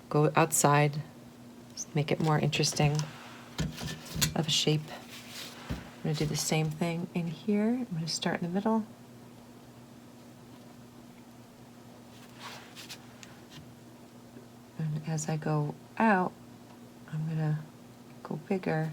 go outside, just make it more interesting of a shape. I'm going to do the same thing in here. I'm going to start in the middle. And as I go out, I'm going to go bigger.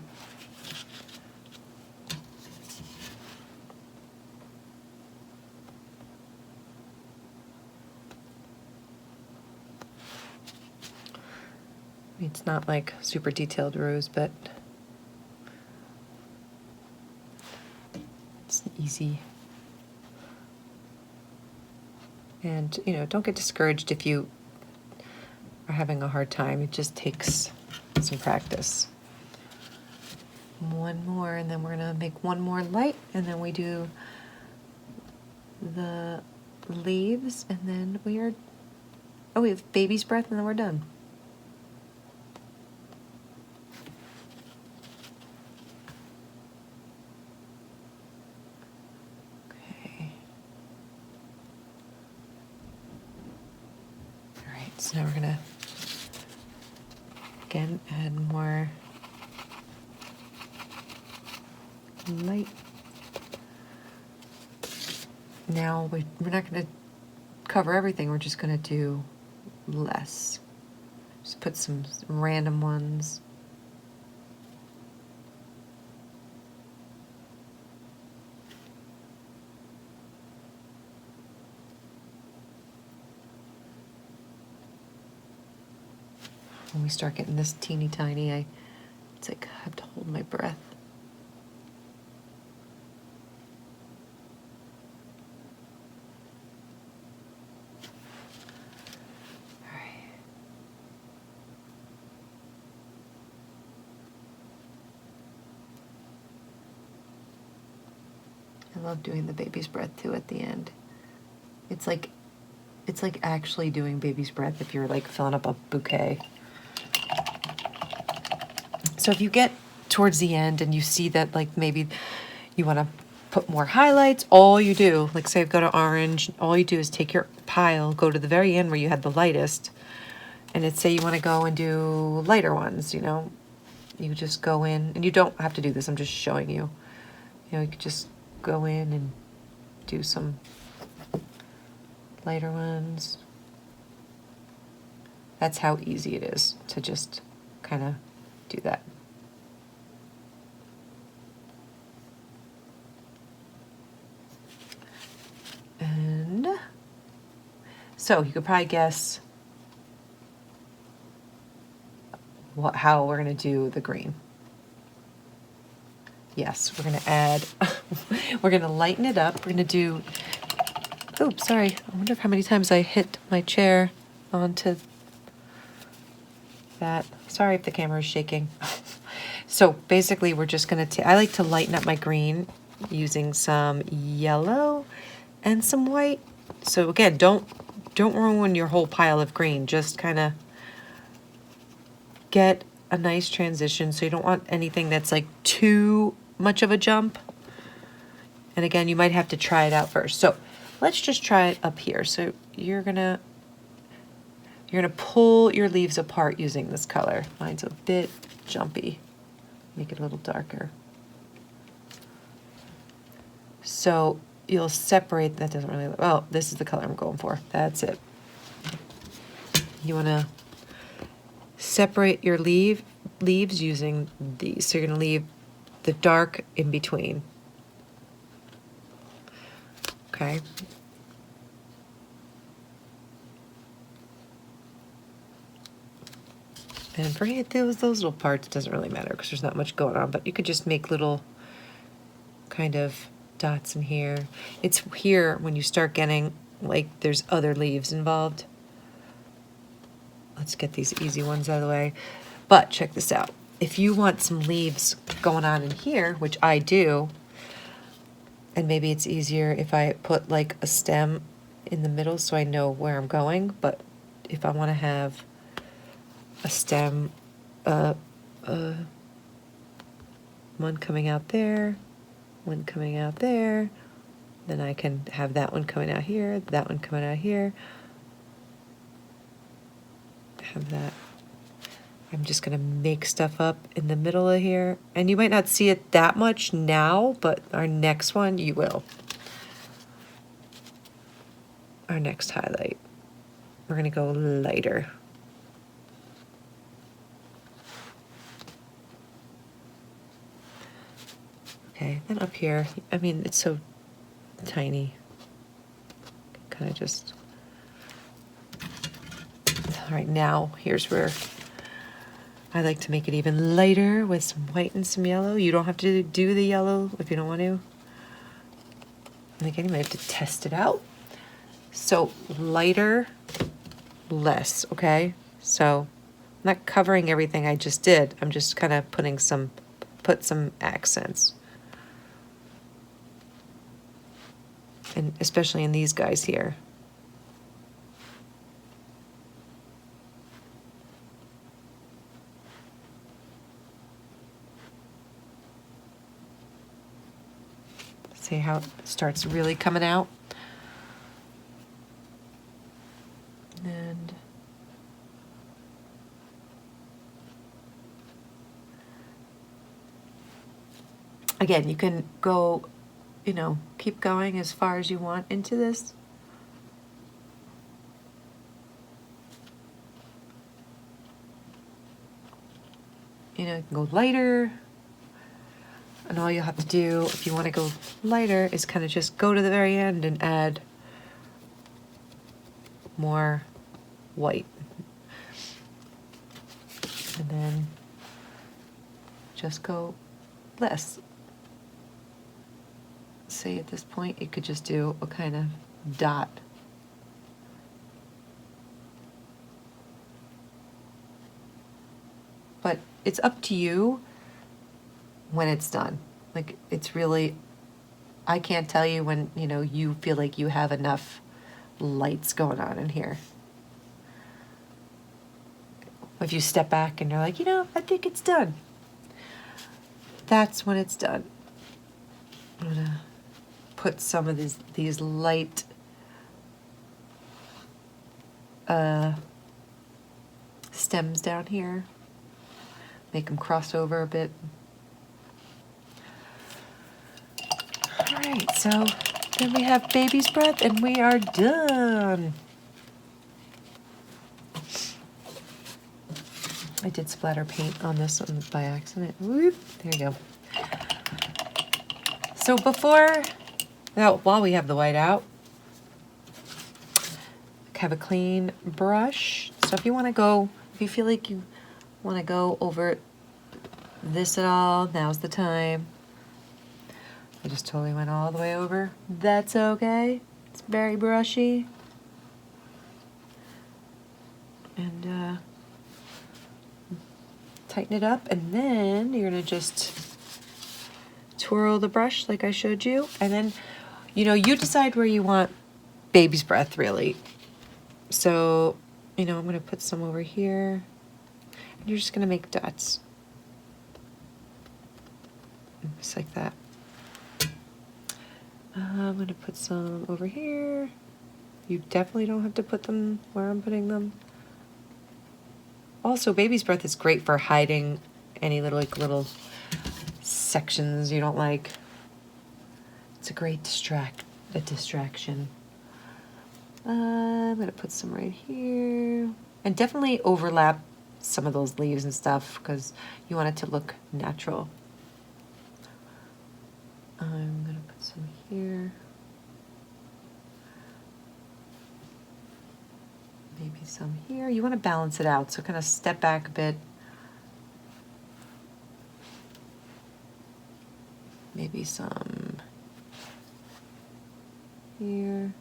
It's not like super detailed rose, but it's easy. And, you know, don't get discouraged if you are having a hard time. It just takes some practice. One more, and then we're gonna make one more light, and then we do the leaves, and then we have baby's breath, and then we're done. So now we're gonna, again, add more light. Now we're not gonna cover everything, we're just gonna do less. Just put some random ones. When we start getting this teeny tiny, it's like I have to hold my breath. All right. I love doing the baby's breath too at the end. It's like actually doing baby's breath if you're like filling up a bouquet. So if you get towards the end and you see that like maybe you want to put more highlights, all you do, like say I've got an orange, all you do is take your pile, go to the very end where you had the lightest, and it's say you want to go and do lighter ones, you know, you just go in, and you don't have to do this, I'm just showing you. You know, you could just go in and do some lighter ones. That's how easy it is to just kind of do that. And so you could probably guess how we're going to do the green. Yes, we're going to add, we're going to lighten it up. We're going to do, oops, sorry. I wonder how many times I hit my chair onto that. Sorry if the camera is shaking. So basically we're just going to, I like to lighten up my green using some yellow and some white. So again, don't ruin your whole pile of green. Just kind of get a nice transition. So you don't want anything that's like too much of a jump. And again, you might have to try it out first. So let's just try it up here. So you're You're gonna pull your leaves apart using this color. Mine's a bit jumpy. Make it a little darker. So you'll separate, that doesn't really, oh, this is the color I'm going for. That's it. You wanna separate your leaves using these. So you're gonna leave the dark in between. Okay. And for those little parts, it doesn't really matter because there's not much going on, but you could just make little kind of dots in here. It's here when you start getting like there's other leaves involved. Let's get these easy ones out of the way. But check this out. If you want some leaves going on in here, which I do, and maybe it's easier if I put like a stem in the middle so I know where I'm going, but if I want to have a stem, one coming out there, one coming out there, then I can have that one coming out here, that one coming out here, have that. I'm just gonna make stuff up in the middle of here, and you might not see it that much now, but our next one you will. Our next highlight, we're gonna go lighter. Okay, then up here, I mean, it's so tiny. Kind of just, all right, now here's where I like to make it even lighter with some white and some yellow. You don't have to do the yellow if you don't want to. And again, you might have to test it out. So lighter, less, okay? So I'm not covering everything I just did. I'm just kind of put some accents. And especially in these guys here. See how it starts really coming out? And again, you can go, you know, keep going as far as you want into this. You know, you can go lighter. And all you'll have to do, if you want to go lighter, is kind of just go to the very end and add more white. And then just go less. Say at this point, you could just do a kind of dot. But it's up to you when it's done. Like, it's really, I can't tell you when, you know, you feel like you have enough lights going on in here. If you step back and you're like, you know, I think it's done. That's when it's done. I'm gonna put some of these light stems down here. Make them cross over a bit. All right, so then we have baby's breath and we are done. I did splatter paint on this one by accident. Whoop, there you go. So while we have the white out, have a clean brush. So if you want to go, if you feel like you want to go over this at all, now's the time. I just totally went all the way over. That's okay. It's very brushy. And tighten it up, and then you're gonna just twirl the brush like I showed you, and then, you know, you decide where you want baby's breath, really. So, you know, I'm gonna put some over here, and you're just gonna make dots. Just like that. I'm gonna put some over here. You definitely don't have to put them where I'm putting them. Also, baby's breath is great for hiding any little sections you don't like. It's a great distraction. I'm gonna put some right here, and definitely overlap some of those leaves and stuff because you want it to look natural. I'm gonna put some here. Maybe some here. You want to balance it out, so kind of step back a bit. Maybe some here.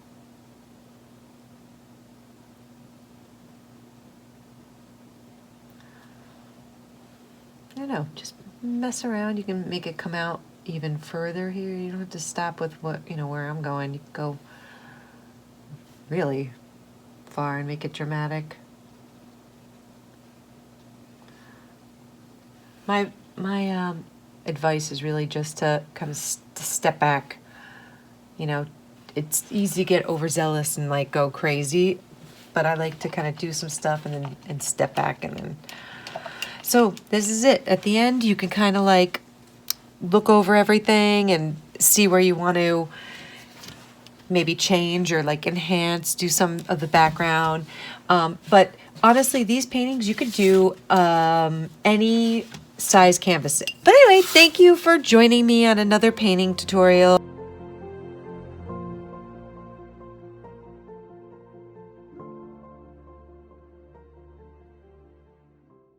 I don't know, just mess around. You can make it come out even further here. You don't have to stop with what, where I'm going. You can go really far and make it dramatic. My advice is really just to kind of step back. It's easy to get overzealous and like go crazy, but I like to kind of do some stuff and step back and then. So this is it. At the end, you can kind of like look over everything and see where you want to maybe change or like enhance, do some of the background. But honestly, these paintings, you could do any size canvas. But anyway, thank you for joining me on another painting tutorial.